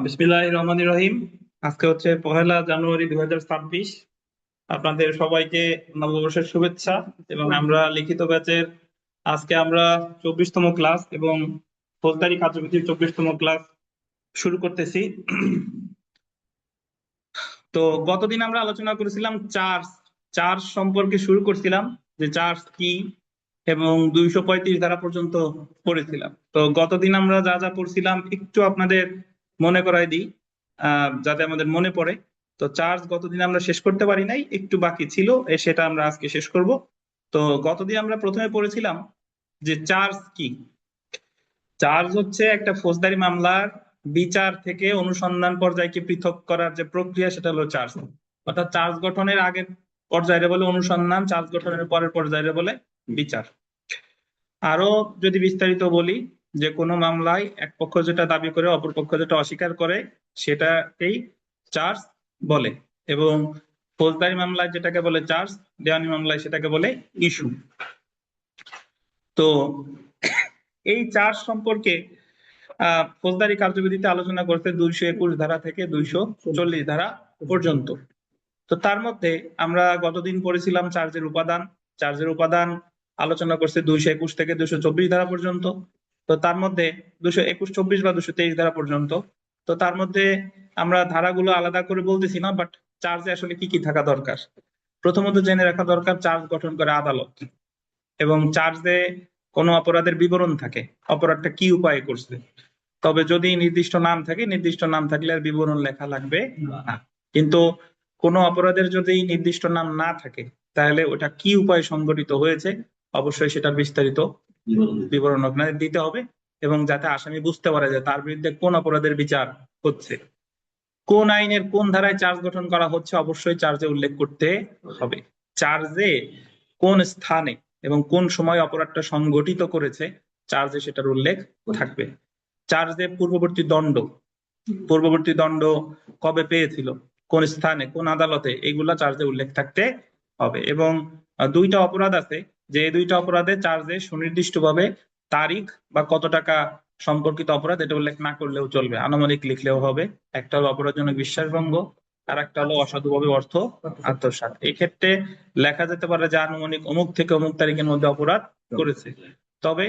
বিসমিল্লাহির রহমানির রহিম। আজকে হচ্ছে 1 জানুয়ারি 2026। আপনাদের সবাইকে নববর্ষের শুভেচ্ছা। এবং আমরা লিখিত ব্যাচের আজকে আমরা 24তম ক্লাস এবং ফৌজদারি কার্যবিধির 24তম ক্লাস শুরু করতেছি। তো গতদিন আমরা আলোচনা করেছিলাম চার্জ চার্জ সম্পর্কে শুরু করছিলাম, যে চার্জ কি, এবং 235 ধারা পর্যন্ত পড়েছিলাম। তো গতদিন আমরা যা যা পড়ছিলাম একটু আপনাদের মনে করাই দিই, যাতে আমাদের মনে পড়ে। তো চার্জ গতদিন আমরা শেষ করতে পারি নাই, একটু বাকি ছিল, সেটা আমরা আজকে শেষ করব। তো গতদিন আমরা প্রথমে পড়েছিলাম যে চার্জ কি। চার্জ হচ্ছে একটা ফৌজদারি মামলার বিচার থেকে অনুসন্ধান পর্যায়কে পৃথক করার যে প্রক্রিয়া, সেটা হলো চার্জ। অর্থাৎ চার্জ গঠনের আগের পর্যায়ে বলে অনুসন্ধান, চার্জ গঠনের পরের পর্যায়ে বলে বিচার। আরো যদি বিস্তারিত বলি, যে কোনো মামলায় এক পক্ষ যেটা দাবি করে অপর পক্ষ যেটা অস্বীকার করে সেটাকেই চার্জ বলে। এবং ফৌজদারি মামলায় যেটাকে বলে চার্জ, দেওয়ানি মামলায় সেটাকে বলে ইস্যু। তো এই চার্জ সম্পর্কে ফৌজদারি কার্যবিধিতে আলোচনা করতে 221 ধারা থেকে 240 ধারা পর্যন্ত। তো তার মধ্যে আমরা গতদিন পড়েছিলাম চার্জের উপাদান। চার্জের উপাদান আলোচনা করছে 221 থেকে 224 ধারা পর্যন্ত। তো তার মধ্যে 221, 24 বা 223 ধারা পর্যন্ত। তো তার মধ্যে আমরা ধারাগুলো আলাদা করে বলতেছি না, বাট চার্জে আসলে কি কি থাকা দরকার। প্রথমত জেনে রাখা দরকার চার্জ গঠন করে আদালত, এবং চার্জে কোনো অপরাধের বিবরণ থাকে, অপরাধটা কি উপায়ে করছে। তবে যদি নির্দিষ্ট নাম থাকে, নির্দিষ্ট নাম থাকলে আর বিবরণ লেখা লাগবে না। কিন্তু কোনো অপরাধের যদি নির্দিষ্ট নাম না থাকে, তাহলে ওটা কি উপায়ে সংঘটিত হয়েছে অবশ্যই সেটার বিস্তারিত বিবরণ আপনাদের দিতে হবে, এবং যাতে আসামি বুঝতে পারে যে তার বিরুদ্ধে কোন অপরাধের বিচার হচ্ছে। কোন আইনের কোন ধারায় চার্জ গঠন করা হচ্ছে অবশ্যই চার্জে উল্লেখ করতে হবে। চার্জে কোন স্থানে এবং কোন সময় অপরাধটা সংঘটিত করেছে চার্জে সেটার উল্লেখ থাকবে। চার্জে পূর্ববর্তী দণ্ড কবে পেয়েছিল, কোন স্থানে, কোন আদালতে, এগুলা চার্জে উল্লেখ থাকতে হবে। এবং দুইটা অপরাধ আছে, যে দুইটা অপরাধে চার্জে সুনির্দিষ্টভাবে তারিখ বা কত টাকা সম্পর্কিত অপরাধ এটা উল্লেখ না করলেও চলবে, আনুমানিক লিখলেও হবে। একটা হলো অপরাধজনক বিশ্বাসভঙ্গ, আর একটা হলো অসাধুভাবে অর্থ আত্মসাৎ। এই ক্ষেত্রে লেখা যেতে পারে যে আনুমানিক অমুক থেকে অমুক তারিখের মধ্যে অপরাধ করেছে। তবে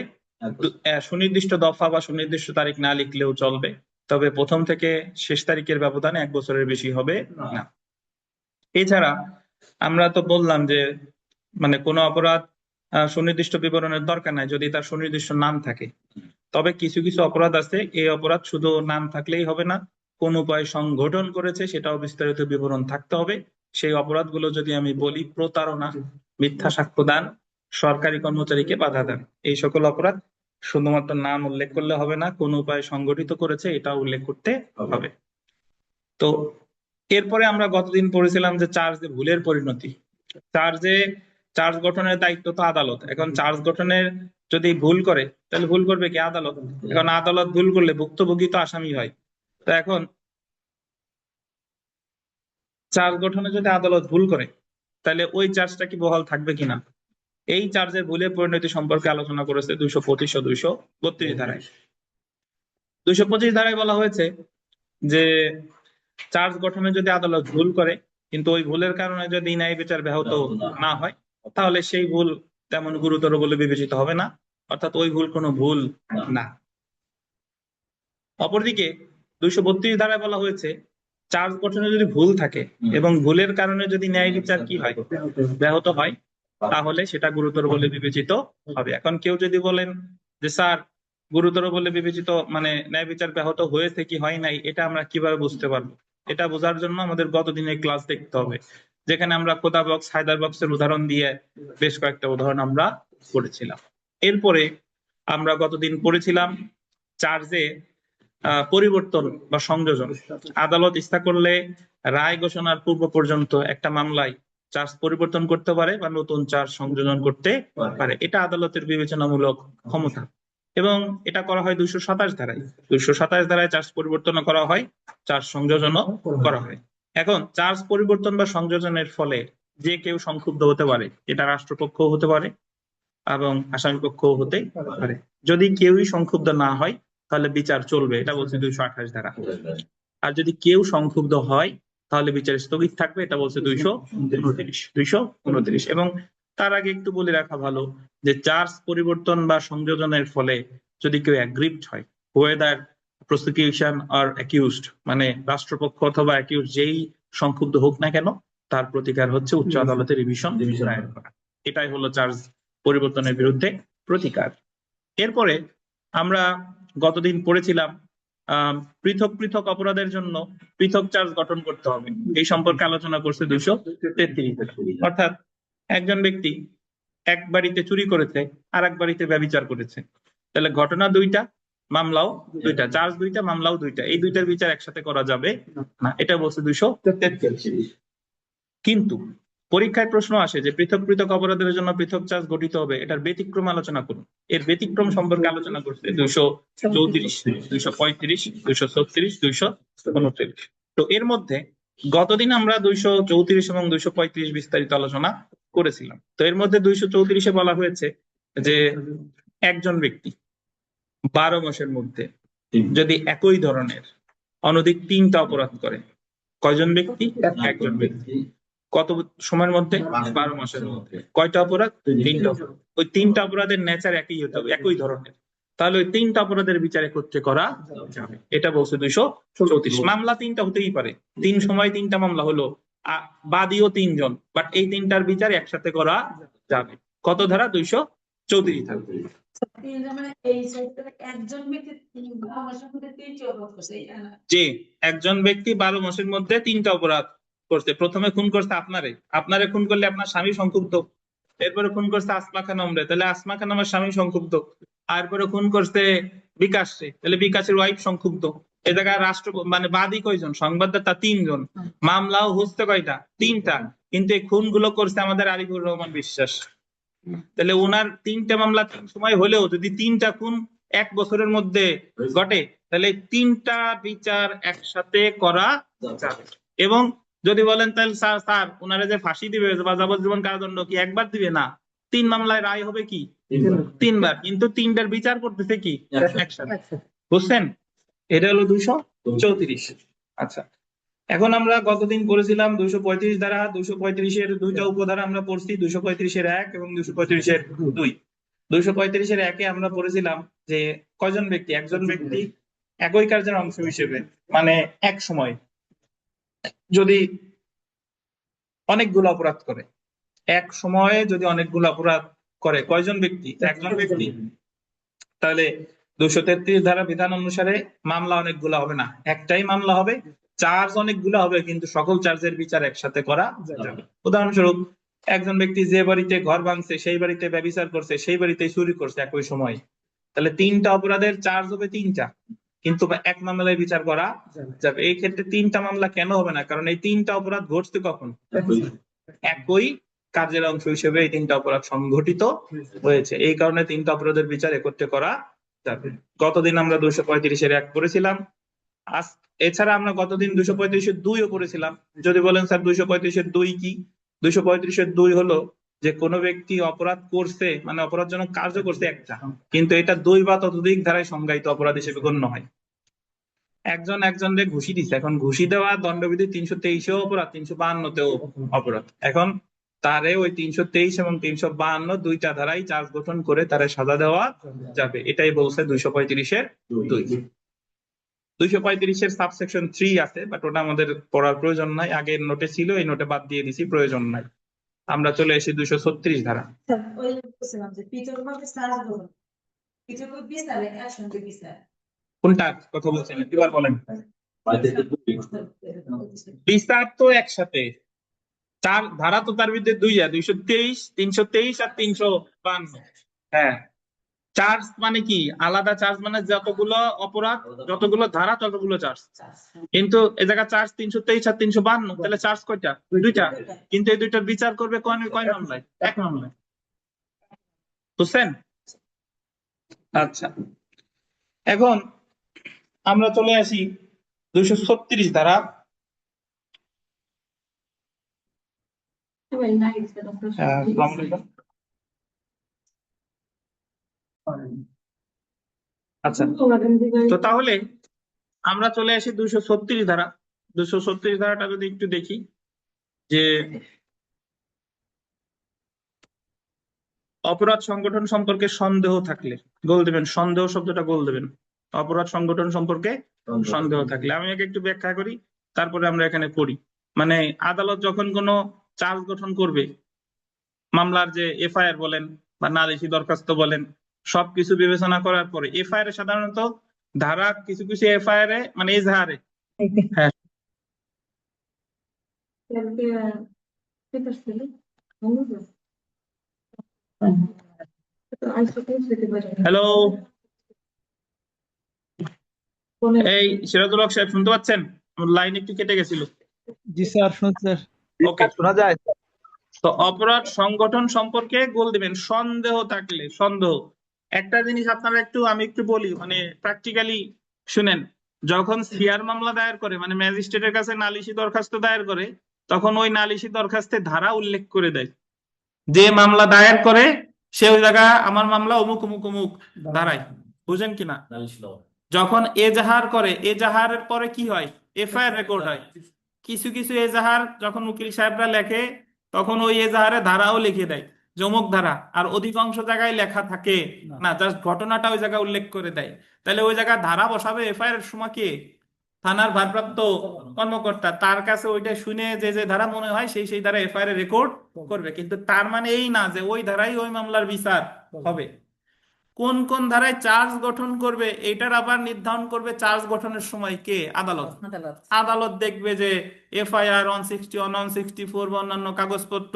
সুনির্দিষ্ট দফা বা সুনির্দিষ্ট তারিখ না লিখলেও চলবে। তবে প্রথম থেকে শেষ তারিখের ব্যবধান 1 বছরের বেশি হবে না। এছাড়া আমরা তো বললাম যে মানে কোনো অপরাধ সুনির্দিষ্ট বিবরণের দরকার নাই যদি তার সুনির্দিষ্ট নাম থাকে। তবে কিছু কিছু অপরাধ আছে, এই অপরাধ শুধু নাম থাকলেই হবে না, কোন উপায় সংগঠন করেছে সেটাও বিস্তারিত বিবরণ থাকতে হবে। সেই অপরাধগুলো যদি আমি বলি, প্রতারণা, মিথ্যা সাক্ষ্য দান, সরকারি কর্মচারীকে বাধা দান, এই সকল অপরাধ শুধুমাত্র নাম উল্লেখ করলে হবে না, কোন উপায় সংগঠিত করেছে এটা উল্লেখ করতে হবে। তো এরপরে আমরা গতদিন পড়েছিলাম যে চার্জে ভুলের পরিণতি। চার্জে চার্জ গঠনের দায়িত্ব তো আদালত। এখন চার্জ গঠনের যদি ভুল করে, তাহলে ভুল করবে কি আদালত। এখন আদালত ভুল করলে ভুক্তভোগী তো আসামি হয়। তো এখন চার্জ গঠনে যদি আদালত ভুল করে, তাহলে ওই চার্জটা কি বহাল থাকবে কিনা, এই চার্জের ভুলের পরিণতি সম্পর্কে আলোচনা করেছে 225 ও 232 ধারায়। 225 ধারায় বলা হয়েছে যে চার্জ গঠনে যদি আদালত ভুল করে, কিন্তু ওই ভুলের কারণে যদি ন্যায় বিচার ব্যাহত না হয়, তাহলে সেই ভুল তেমন গুরুতর বলে বিবেচিত হবে না, অর্থাৎ ওই ভুল কোনো ভুল না। অপরদিকে 232 ধারায় বলা হয়েছে চার্জ গঠনে যদি ভুল থাকে এবং ভুলের কারণে যদি ন্যায় বিচার কি হয়, ব্যাহত হয়, তাহলে সেটা গুরুতর বলে বিবেচিত হবে। এখন কেউ যদি বলেন যে স্যার, গুরুতর বলে বিবেচিত মানে ন্যায় বিচার ব্যাহত হয়েছে কি হয় নাই, এটা আমরা কিভাবে বুঝতে পারবো? এটা বোঝার জন্য আমাদের গতদিনের ক্লাস দেখতে হবে, যেখানে আমরা খোদা বক্স, হায়দার বক্সের উদাহরণ দিয়ে বেশ কয়েকটা উদাহরণ আমরা পড়েছিলাম। এরপরে আমরা গতদিন পড়েছিলাম চার্জে পরিবর্তন বা সংযোজন। আদালত ইচ্ছা করলে রায় ঘোষণার পূর্ব পর্যন্ত একটা মামলায় চার্জ পরিবর্তন করতে পারে বা নতুন চার্জ সংযোজন করতে পারে। এটা আদালতের বিবেচনামূলক ক্ষমতা, এবং এটা করা হয় 227 ধারায়। 227 ধারায় চার্জ পরিবর্তন করা হয়, চার্জ সংযোজনও করা হয়। এখন চার্জ পরিবর্তন বা সংযোজনের ফলে যে কেউ সংক্ষুব্ধ হতে পারে, এটা রাষ্ট্রপক্ষ হতে পারে এবং আসামি পক্ষ হতে পারে। যদি কেউই সংক্ষুব্ধ না হয়, তাহলে বিচার চলবে, এটা বলছে 228 ধারা। আর যদি কেউ সংক্ষুব্ধ হয় তাহলে বিচার স্থগিত থাকবে, এটা বলছে 229। এবং তার আগে একটু বলে রাখা ভালো যে চার্জ পরিবর্তন বা সংযোজনের ফলে যদি কেউ অ্যাগ্রিভড হয়, ওয়েদার প্রসিকিউশন আর অ্যাকিউজড, মানে রাষ্ট্রপক্ষ অথবা অ্যাকিউজ যেই সংক্ষুব্ধ হোক না কেন, তার প্রতিকার হচ্ছে উচ্চ আদালতে রিভিশন দায়ের করা। এটাই হলো চার্জ পরিবর্তনের বিরুদ্ধে প্রতিকার। এরপরে আমরা গতদিন পড়েছিলাম পৃথক পৃথক অপরাধের জন্য পৃথক চার্জ গঠন করতে হবে, এই সম্পর্কে আলোচনা করছে 233। অর্থাৎ একজন ব্যক্তি এক বাড়িতে চুরি করেছে আর এক বাড়িতে ব্যভিচার করেছে, তাহলে ঘটনা দুইটা, মামলাও দুইটা, চার্জ দুইটা, মামলাও দুইটা, এই দুইটার বিচার একসাথে করা যাবে না, এটা বলছে 233। কিন্তু পরীক্ষায় প্রশ্ন আসে যে পৃথক পৃথক অপরাধের জন্য পৃথক চার্জ গঠিত হবে, এটার ব্যতিক্রম আলোচনা করুন। এর ব্যতিক্রম সম্পর্কে আলোচনা করছে 234, 235, 236, 229। তো এর মধ্যে গতদিন আমরা 234 এবং 235 বিস্তারিত আলোচনা করেছিলাম। তো এর মধ্যে 234-এ বলা হয়েছে যে একজন ব্যক্তি 12 মাসের মধ্যে যদি একই ধরনের অনধিক 3টা অপরাধ করে, কয়জন ব্যক্তি? একজন ব্যক্তি। কত সময়ের মধ্যে? 12 মাসের মধ্যে। কয়টা অপরাধ? 3টা। ওই 3টা অপরাধের নেচার একই হতে হবে, একই ধরনের, তাহলে ওই 3টা অপরাধের বিচার একত্রে করা যাবে, এটা বলছে 234। মামলা 3টা হতেই পারে, 3 সময় 3টা মামলা হলো, বাদীও 3 জন, বাট এই 3টার বিচার একসাথে করা যাবে। কত ধারা? 234 ধারা। জি, একজন ব্যক্তি 12 মাসের মধ্যে 3টা অপরাধ করছে। প্রথমে খুন করছে আপনারে খুন করলে আপনার স্বামী সংক্ষুব্ধ, এরপরে খুন করছে আসমা খানমরে, তাহলে আসমা খানমের স্বামী সংক্ষুব্ধ, এরপরে খুন করছে বিকাশে, তাহলে বিকাশের ওয়াইফ সংক্ষুব্ধ। এ জায়গায় রাষ্ট্র মানে বাদী কয়জন? সংবাদদাতা 3 জন, মামলাও হচ্ছে কয়টা? 3টা, কিন্তু এই খুনগুলো করছে আমাদের আরিফুর রহমান বিশ্বাস। তাহলে ওনার 3টা মামলা 3 সময় হলেও যদি 3টা খুন 1 বছরের মধ্যে ঘটে, তাহলে 3টা বিচার একসাথে করা যাবে। এবং যদি বলেন তাহলে স্যার ওনারা যে ফাঁসি দিবে বা যাবজ্জীবন কারাদণ্ড কি একবার দিবে? না, 3 মামলায় রায় হবে কি 3বার, কিন্তু 3টার বিচার করতেছে কি একসাথে। বুঝছেন? এটা হলো 234। আচ্ছা, এখন আমরা গতদিন পড়েছিলাম 235 ধারা। 235-এর দুইটা উপধারা আমরা পড়ছি, 235-এর 1 এবং 235-এর 2। 235-এর 1-এ আমরা পড়েছিলাম যে কয়জন ব্যক্তি? একজন ব্যক্তি একই কার্যের অংশ হিসেবে, মানে এক সময় যদি অনেকগুলো অপরাধ করে, এক সময়ে যদি অনেকগুলো অপরাধ করে, কয়জন ব্যক্তি? একজন ব্যক্তি। তাহলে 233 ধারা বিধান অনুসারে মামলা অনেকগুলো হবে না, একটাই মামলা হবে। চার্জ অনেকগুলো হবে, কিন্তু সকল চার্জের বিচার একসাথে করা যাবে। উদাহরণস্বরূপ, একজন ব্যক্তি যে বাড়িতে ঘর ভাঙছে, সেই বাড়িতে ব্যভিচার করছে, সেই বাড়িতে চুরি করছে একই সময়, তাহলে 3টা অপরাধের চার্জ হবে 3টা, কিন্তু এক মামলায় বিচার করা যাবে। এই ক্ষেত্রে 3টা মামলা কেন হবে না? কারণ এই 3টা অপরাধ ঘটছে কখন? একই কাজের অংশ হিসেবে এই 3টা অপরাধ সংঘটিত হয়েছে, এই কারণে 3টা অপরাধের বিচার একত্রে করা যাবে। গতদিন আমরা 235-এর 1 পড়েছিলাম। এছাড়া আমরা গতদিন 235-এর 2ও পড়েছিলাম। যদি বলেন স্যার 235-এর 2 কি? 235-এর 2 হলো যে কোনো ব্যক্তি অপরাধ করছে, মানে অপরাধজনক কার্য করছে একটা, কিন্তু এটা 2 বা ততোধিক ধারায় সংজ্ঞায়িত অপরাধ হিসেবে গণ্য হয়। একজন একজনকে ঘুষি দিচ্ছে, এখন ঘুষি দেওয়া দণ্ডবিধি 323-এও অপরাধ, 352-তেও অপরাধ। এখন তারে ওই 323 এবং 352 দুইটা ধারায় চার্জ গঠন করে তারে সাজা দেওয়া যাবে, এটাই বলছে 235-এর 2। 235-এর সাবসেকশন 3 আছে, বাট ওটা আমাদের পড়ার প্রয়োজন নাই, আগের নোটে ছিল, এই নোটে বাদ দিয়ে দিছি, প্রয়োজন নাই। আমরা চলে এসেছি 236 ধারা। কোনটা কথা বলছেন এবার বলেন? বিচার তো একসাথে, চার ধারা তো তার ভিতরে 223, 323 আর 352। হ্যাঁ, চার্জ মানে কি? আলাদা চার্জ মানে যতগুলো অপরাধ, যতগুলো ধারা, ততগুলো চার্জ। কিন্তু এ জায়গা চার্জ 323 আর 352, তাহলে চার্জ কয়টা? দুইটা, কিন্তু এই দুইটার বিচার করবে কয় মামলায়? এক মামলায়। বুঝছেন? আচ্ছা, এখন আমরা চলে আসি 236 ধারা। আচ্ছা, তো তাহলে আমরা চলে আসি 236 ধারা। 236 ধারাটা যদি একটু দেখি, যে অপরাধ সংগঠন সম্পর্কে সন্দেহ থাকলে গোল দেবেন, সন্দেহ শব্দটা গোল দেবেন। অপরাধ সংগঠন সম্পর্কে সন্দেহ থাকলে, আমি একে একটু ব্যাখ্যা করি, তারপরে আমরা এখানে পড়ি। মানে আদালত যখন কোনো চার্জ গঠন করবে, মামলার যে এফআইআর বলেন বা নালিশি দরখাস্ত বলেন, সবকিছু বিবেচনা করার পরে এফআইআর সাধারণত ধারা কিছু কিছু এফআইআর মানে এজাহারে, হ্যাঁ, হ্যালো, এই সিরাজুল হক সাহেব শুনতে পাচ্ছেন? আমার লাইন একটু কেটে গেছিল। জি স্যার, শুনছি স্যার। ওকে, শোনা যায়? তো অপরাধ সংগঠন সম্পর্কে গোল দিবেন সন্দেহ থাকলে। সন্দেহ, একটা জিনিস আপনারা একটু, আমি একটু বলি, মানে প্র্যাকটিক্যালি শুনেন। যখন সিআর মামলা দায়ের করে, মানে ম্যাজিস্ট্রেটের কাছে নালিশি দরখাস্ত দায়ের করে, তখন ওই নালিশি দরখাস্তে ধারা উল্লেখ করে দেয়। যে মামলা দায়ের করে সে ওই জায়গা, আমার মামলা অমুক অমুক অমুক ধারায়, বুঝেন কিনা? যখন এজাহার করে, এজাহারের পরে কি হয়? এফআইআর রেকর্ড হয়। কিছু কিছু এজাহার যখন উকিল সাহেবরা লেখে, তখন ওই এজাহারে ধারাও লিখে দেয়, যমুক ধারা। আর অধিকাংশ জায়গায় লেখা থাকে না, জাস্ট ঘটনাটা ওই জায়গায় উল্লেখ করে দেয়। তাহলে ওই জায়গায় ধারা বসাবে এফআইআর এর সময় কে? থানার ভারপ্রাপ্ত কর্মকর্তা। তার কাছে ওইটা শুনে যে যে ধারা মনে হয় সেই সেই ধারা এফআইআর রেকর্ড করবে। কিন্তু তার মানে এই না যে ওই ধারাই ওই মামলার বিচার হবে। কোন কোন ধারায় চার্জ গঠন করবে এটার আবার নির্ধারণ করবে চার্জ গঠনের সময় কে? আদালত। আদালত দেখবে যে এফআইআর 161, 164 বা অন্যান্য কাগজপত্র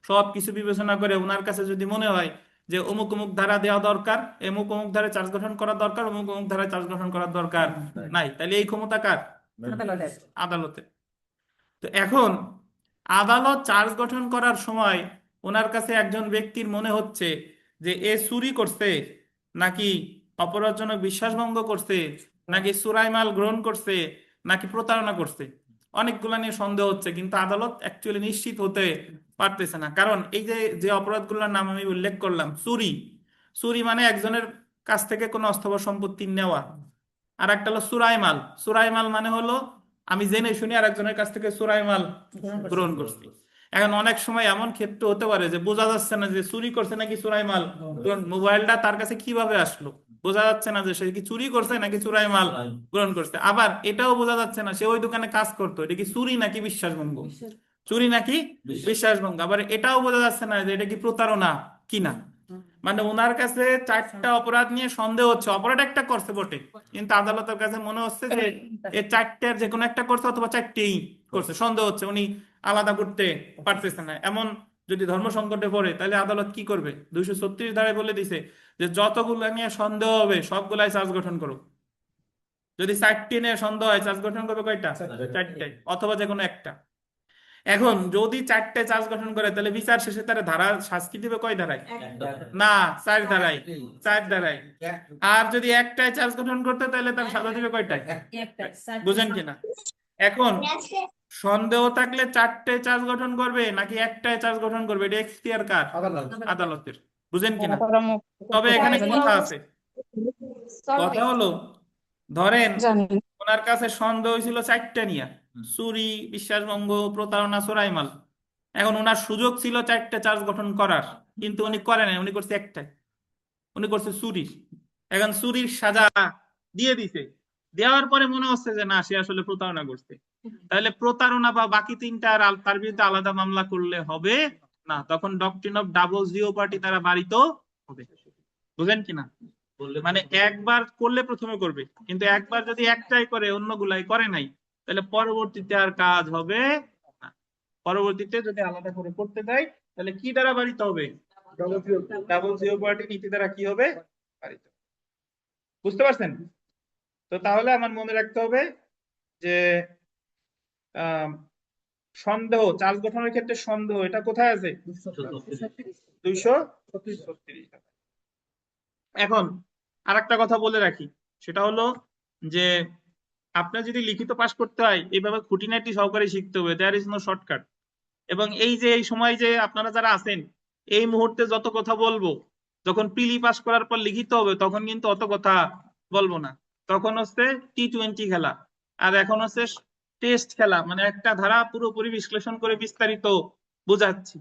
সবকিছু বিবেচনা করে ওনার কাছে যদি মনে হয় যে অমুক অমুক ধারা দেওয়া দরকার, অমুক অমুক ধারায় চার্জ গঠন করা দরকার, অমুক অমুক ধারায় চার্জ গঠন করার দরকার নাই, তাহলে এই ক্ষমতা কার? আদালতের। তো এখন আদালত চার্জ গঠন করার সময় ওনার কাছে একজন ব্যক্তির মনে হচ্ছে যে এ চুরি করছে, নাকি অপরাধজনক বিশ্বাসভঙ্গ করছে, নাকি চোরাই মাল গ্রহণ করছে, নাকি প্রতারণা করছে, অনেকগুলা নিয়ে সন্দেহ হচ্ছে, কিন্তু আদালত অ্যাকচুয়ালি নিশ্চিত হতে পারতেছে না। কারণ এই যে যে অপরাধগুলোর নাম আমি উল্লেখ করলাম, চুরি, চুরি মানে একজনের কাছ থেকে কোনো অস্থাবর সম্পত্তি নেওয়া। আর একটা হলো চোরাই মাল, চোরাই মাল মানে হলো আমি জেনে শুনে আর একজনের কাছ থেকে চোরাই মাল গ্রহণ করছি। এখন অনেক সময় এমন ক্ষেত্রে হতে পারে যে বোঝা যাচ্ছে না যে চুরি করছে নাকি চোরাই মাল, মোবাইলটা তার কাছে কিভাবে আসলো বোঝা যাচ্ছে না যে সে কি চুরি করছে নাকি চোরাই মাল গ্রহণ করছে। আবার এটাও বোঝা যাচ্ছে না সে ওই দোকানে কাজ করতো, এটা কি চুরি নাকি বিশ্বাসভঙ্গ, চুরি নাকি বিশ্বাসভঙ্গ। আবার এটাও বোঝা যাচ্ছে না যে এটা কি প্রতারণা কিনা। মানে ওনার কাছে চারটা অপরাধ নিয়ে সন্দেহ হচ্ছে, অপরাধ একটা করছে বটে, কিন্তু আদালতের কাছে মনে হচ্ছে যে এই চারটার যে কোনো একটা করছে অথবা চারটেই করছে, সন্দেহ হচ্ছে, উনি আলাদা করতে পারতেছে না। এমন যদি ধর্ম সংকটে পড়ে তাহলে আদালত কি করবে? 236 ধারায় বলে দিছে যে যতগুলো নিয়ে সন্দেহ হবে সবগুলাই চার্জ গঠন করো। যদি চারটে নিয়ে সন্দেহ হয় চার্জ গঠন করবে কয়টা? চারটায়, অথবা যে কোনো একটা। এখন যদি চারটে চার্জ গঠন করে তাহলে বিচার শেষে তারা ধারা শাস্তি দিবে কয় ধারায়? না, 4 ধারায়, 4 ধারায়। আর যদি একটাই চার্জ গঠন করতে তাহলে তার সাজা দিবে কয়টায়? বুঝেন কিনা? এখন সন্দেহ থাকলে চারটে চার্জ গঠন করবে নাকি একটাই চার্জ গঠন করবে, এটা এখতিয়ার কার? আদালতের। বুঝেন কিনা? তবে এখানে কথা আছে, কথা হলো ধরেন ওনার কাছে সন্দেহ ছিল চারটা নিয়ে, চুরি, বিশ্বাসভঙ্গ, প্রতারণা, চোরাই মাল। এখন ওনার সুযোগ ছিল চারটা চার্জ গঠন করার, কিন্তু উনি করে নাই, উনি করছে একটাই, উনি করছে চুরি। এখন চুরির সাজা দিয়ে দিছে, দেওয়ার পরে মনে হচ্ছে যে না সে আসলে প্রতারণা করছে, তাহলে প্রতারণা বা বাকি তিনটা আর তার বিরুদ্ধে আলাদা মামলা করলে হবে না, তখন doctrine of double Jio party তারা বাড়িত হবে। বুঝেন কিনা? মানে একবার করলে প্রথমে করবে, কিন্তু একবার যদি একটাই করে অন্যগুলাই করে নাই, তাহলে পরবর্তীতে আর কাজ হবে না। পরবর্তীতে যদি আলাদা করে করতে দেয় তাহলে কি দ্বারা বাড়িতে হবে? ডাবল জিও পার্টি নীতি দ্বারা কি হবে? বাড়িতে। বুঝতে পারছেন? তো তাহলে আমার মনে রাখতে হবে যে আহ সন্দেহ, চার্জ গঠনের ক্ষেত্রে সন্দেহ, এটা কোথায় আছে? 236। এখন আরেকটা কথা বলে রাখি, সেটা হলো যে আপনার যদি লিখিত পাশ করতে হয় এইভাবে খুঁটিনাটি সহকারে শিখতে হবে, দেয়ার ইজ নো শর্টকাট। এবং এই যে এই সময় যে আপনারা যারা আছেন এই মুহূর্তে যত কথা বলবো, যখন প্রিলি পাস করার পর লিখিত হবে তখন কিন্তু অত কথা বলবো না। তখন হচ্ছে টি-20 খেলা, আর এখন হচ্ছে টেস্ট খেলা, মানে একটা ধারা পুরোপুরি বিশ্লেষণ করে বিস্তারিত বোঝাচ্ছি।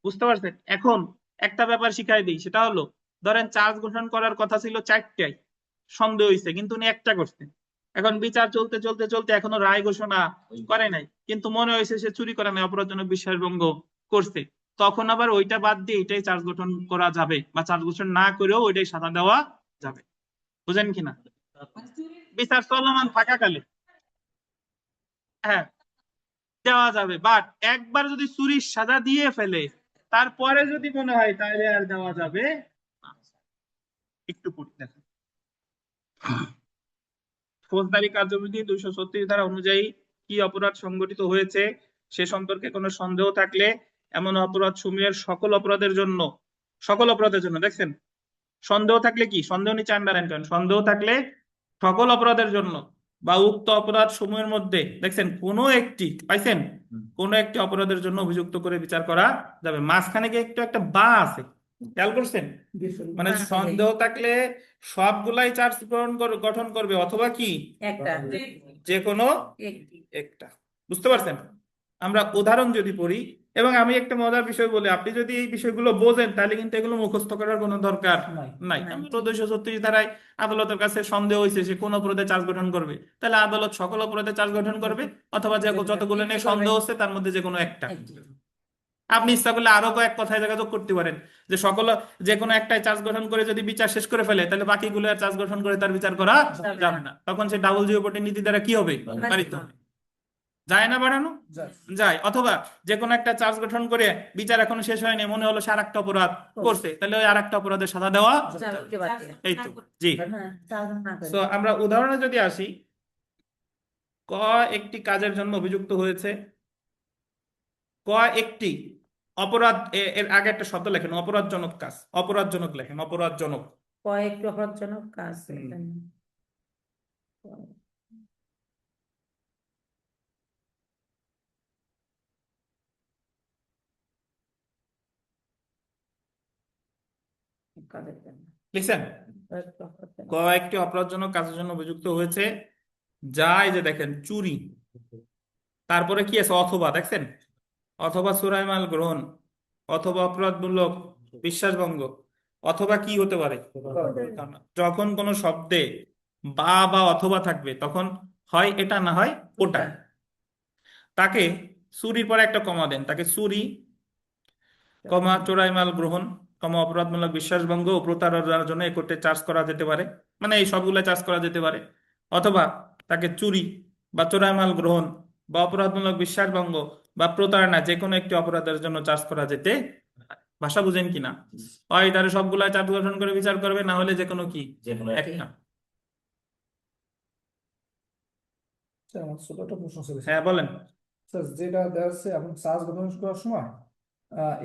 বুঝতে পারছেন? এখন একটা ব্যাপার শিখাই দিই, সেটা হলো ধরেন চার্জ গঠন করার কথা ছিল 4টায়, সন্দেহ হয়েছে কিন্তু উনি একটা করছেন। এখন বিচার চলতে চলতে চলতে এখনো রায় ঘোষণা করে নাই, কিন্তু মনে হয়েছে সে চুরি করে নাই, অপরাধজনক বিশ্বাসভঙ্গ করছে। তখন আবার ওইটা বাদ দিয়ে এটাই চার্জ গঠন করা যাবে, বা চার্জ গঠন না করেও ওইটাই সাজা দেওয়া যাবে। বুঝেন কিনা? বিচার চলমান থাকাকালে হ্যাঁ দেওয়া যাবে, বাট একবার যদি চুরির সাজা দিয়ে ফেলে তারপরে যদি মনে হয় তাহলে আর দেওয়া যাবে না। একটু পড়তে দেখেন। ফৌজদারি কার্যবিধি 236 ধারা অনুযায়ী কি অপরাধ সংঘটিত হয়েছে সে সম্পর্কে কোনো সন্দেহ থাকলে এমন অপরাধ সমূহের সকল অপরাধের জন্য দেখছেন, সন্দেহ থাকলে কি, সন্দেহ নিচে আন্ডারলাইন করেন, সন্দেহ থাকলে সকল অপরাধের জন্য বা উক্ত অপরাধ সমূহের মধ্যে দেখছেন কোনো একটি পাইছেন, কোনো একটি অপরাধের জন্য অভিযুক্ত করে বিচার করা যাবে। মাঝখানে কি একটু একটা বা আছে, খেয়াল করছেন? মানে সন্দেহ থাকলে সবগুলাই চার্জ গঠন করবে, অথবা কি একটা যে কোনো একটা। বুঝতে পারছেন? আমরা উদাহরণ যদি পড়ি, এবং আমি একটা মজার বিষয় বলি, আপনি যদি এই বিষয়গুলো বোঝেন তাহলে কিন্তু এগুলো মুখস্থ করার কোনো দরকার নাই। আমি 236 ধারায় আদালতের কাছে সন্দেহ হয়েছে সে কোন অপরাধে চার্জ গঠন করবে, তাহলে আদালত সকল অপরাধে চার্জ গঠন করবে, অথবা যে যতগুলো নিয়ে সন্দেহ হচ্ছে তার মধ্যে যে কোনো একটা। আপনি ইচ্ছা করলে আরো কয়েক কথায় যোগাযোগ করতে পারেন যে যে কোনো একটাই চার্জ গঠন করে যদি বিচার শেষ করে ফেলে তাহলে বাকিগুলো আর চার্জ গঠন করে তার বিচার করা যাবে না, তখন সে ডাবল জিওপটি নীতি দ্বারা কি হবে, পালিত হবে। যায় না বাড়ানো যায়, অথবা যে কোনো একটা চার্জ গঠন করে বিচার এখনো শেষ হয়নি, মনে হলো সে আরেকটা অপরাধ করছে, তাহলে ওই আরেকটা অপরাধের সাজা দেওয়া। এই তো জি। তো আমরা উদাহরণে যদি আসি, ক একটি কাজের জন্য অভিযুক্ত হয়েছে, ক একটি অপরাধ, এর আগে একটা শব্দ লেখেন, অপরাধজনক কাজ, অপরাধজনক লেখেন, অপরাধজনক। কয়েকটি অপরাধজনক কাজ কাজের জন্য লিখছেন? কয়েকটি অপরাধজনক ক একটি অপরাধজনক কাজের জন্য অভিযুক্ত হয়েছে, যা এই যে দেখেন চুরি, তারপরে কি আছে অথবা, দেখছেন, অথবা চোরাই মাল গ্রহণ, অথবা অপরাধমূলক বিশ্বাসভঙ্গ, অথবা কি হতে পারে, যখন কোনো শব্দে বা বা অথবা থাকবে তখন হয় এটা না হয় ওটা। তাকে চুরির পরে একটা কমা দেন, তাকে চুরি, কমা চোরাই মাল গ্রহণ, কমা অপরাধমূলক বিশ্বাসভঙ্গ ও প্রতারণার জন্য এ কোর্টে চার্জ করা যেতে পারে, মানে এই সবগুলো চার্জ করা যেতে পারে। অথবা তাকে চুরি বা চোরাই মাল গ্রহণ বা অপরাধমূলক বিশ্বাসভঙ্গ বা প্রতারণা যে কোনো একটি অপরাধের জন্য চার্জ করা যেতে পারে। ভাষা বুঝেন কিনা? হয় তারা সবগুলা চার্জ গঠন করে বিচার করবে, না হলে যে কোনো কি একটা। আমার ছোট একটা প্রশ্ন ছিল হ্যাঁ বলেন। স্যার, যেটা দেখা যাচ্ছে এখন চার্জ গঠন করার সময়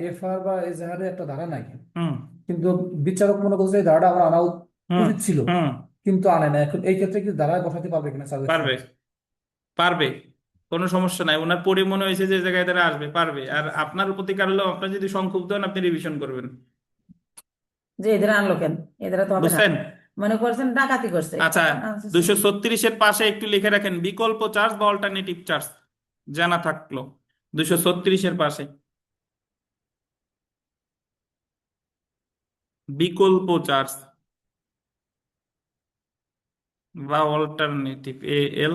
এফআইআর বা এজাহারে একটা ধারা নাই, হুম কিন্তু বিচারক মনে করছে এই ধারাটা আমার আনা হুম উচিত ছিল, হুম কিন্তু আনে না। এখন এই ক্ষেত্রে কি ধারা বসাতে পারবে কিনা চার্জের পারবে, সময়? পারবে, কোনো সমস্যা নাই। ওনার পড়ে মনে হয়েছে যে জায়গায় তারা আসবে, পারবে। আর আপনার প্রতিকার হলো আপনার যদি সংক্ষুব্ধ হন আপনি রিভিশন করবেন। যে এদের আনলো কেন, এদের তো হবে না, বুঝছেন? মনে করছেন ডাকাতি করছে। আচ্ছা, 236-এর পাশে একটু লিখে রাখেন বিকল্প চার্জ বা অল্টারনেটিভ চার্জ, জানা থাকলো। 236-এর পাশে বিকল্প চার্জ বা alternative, ALTER,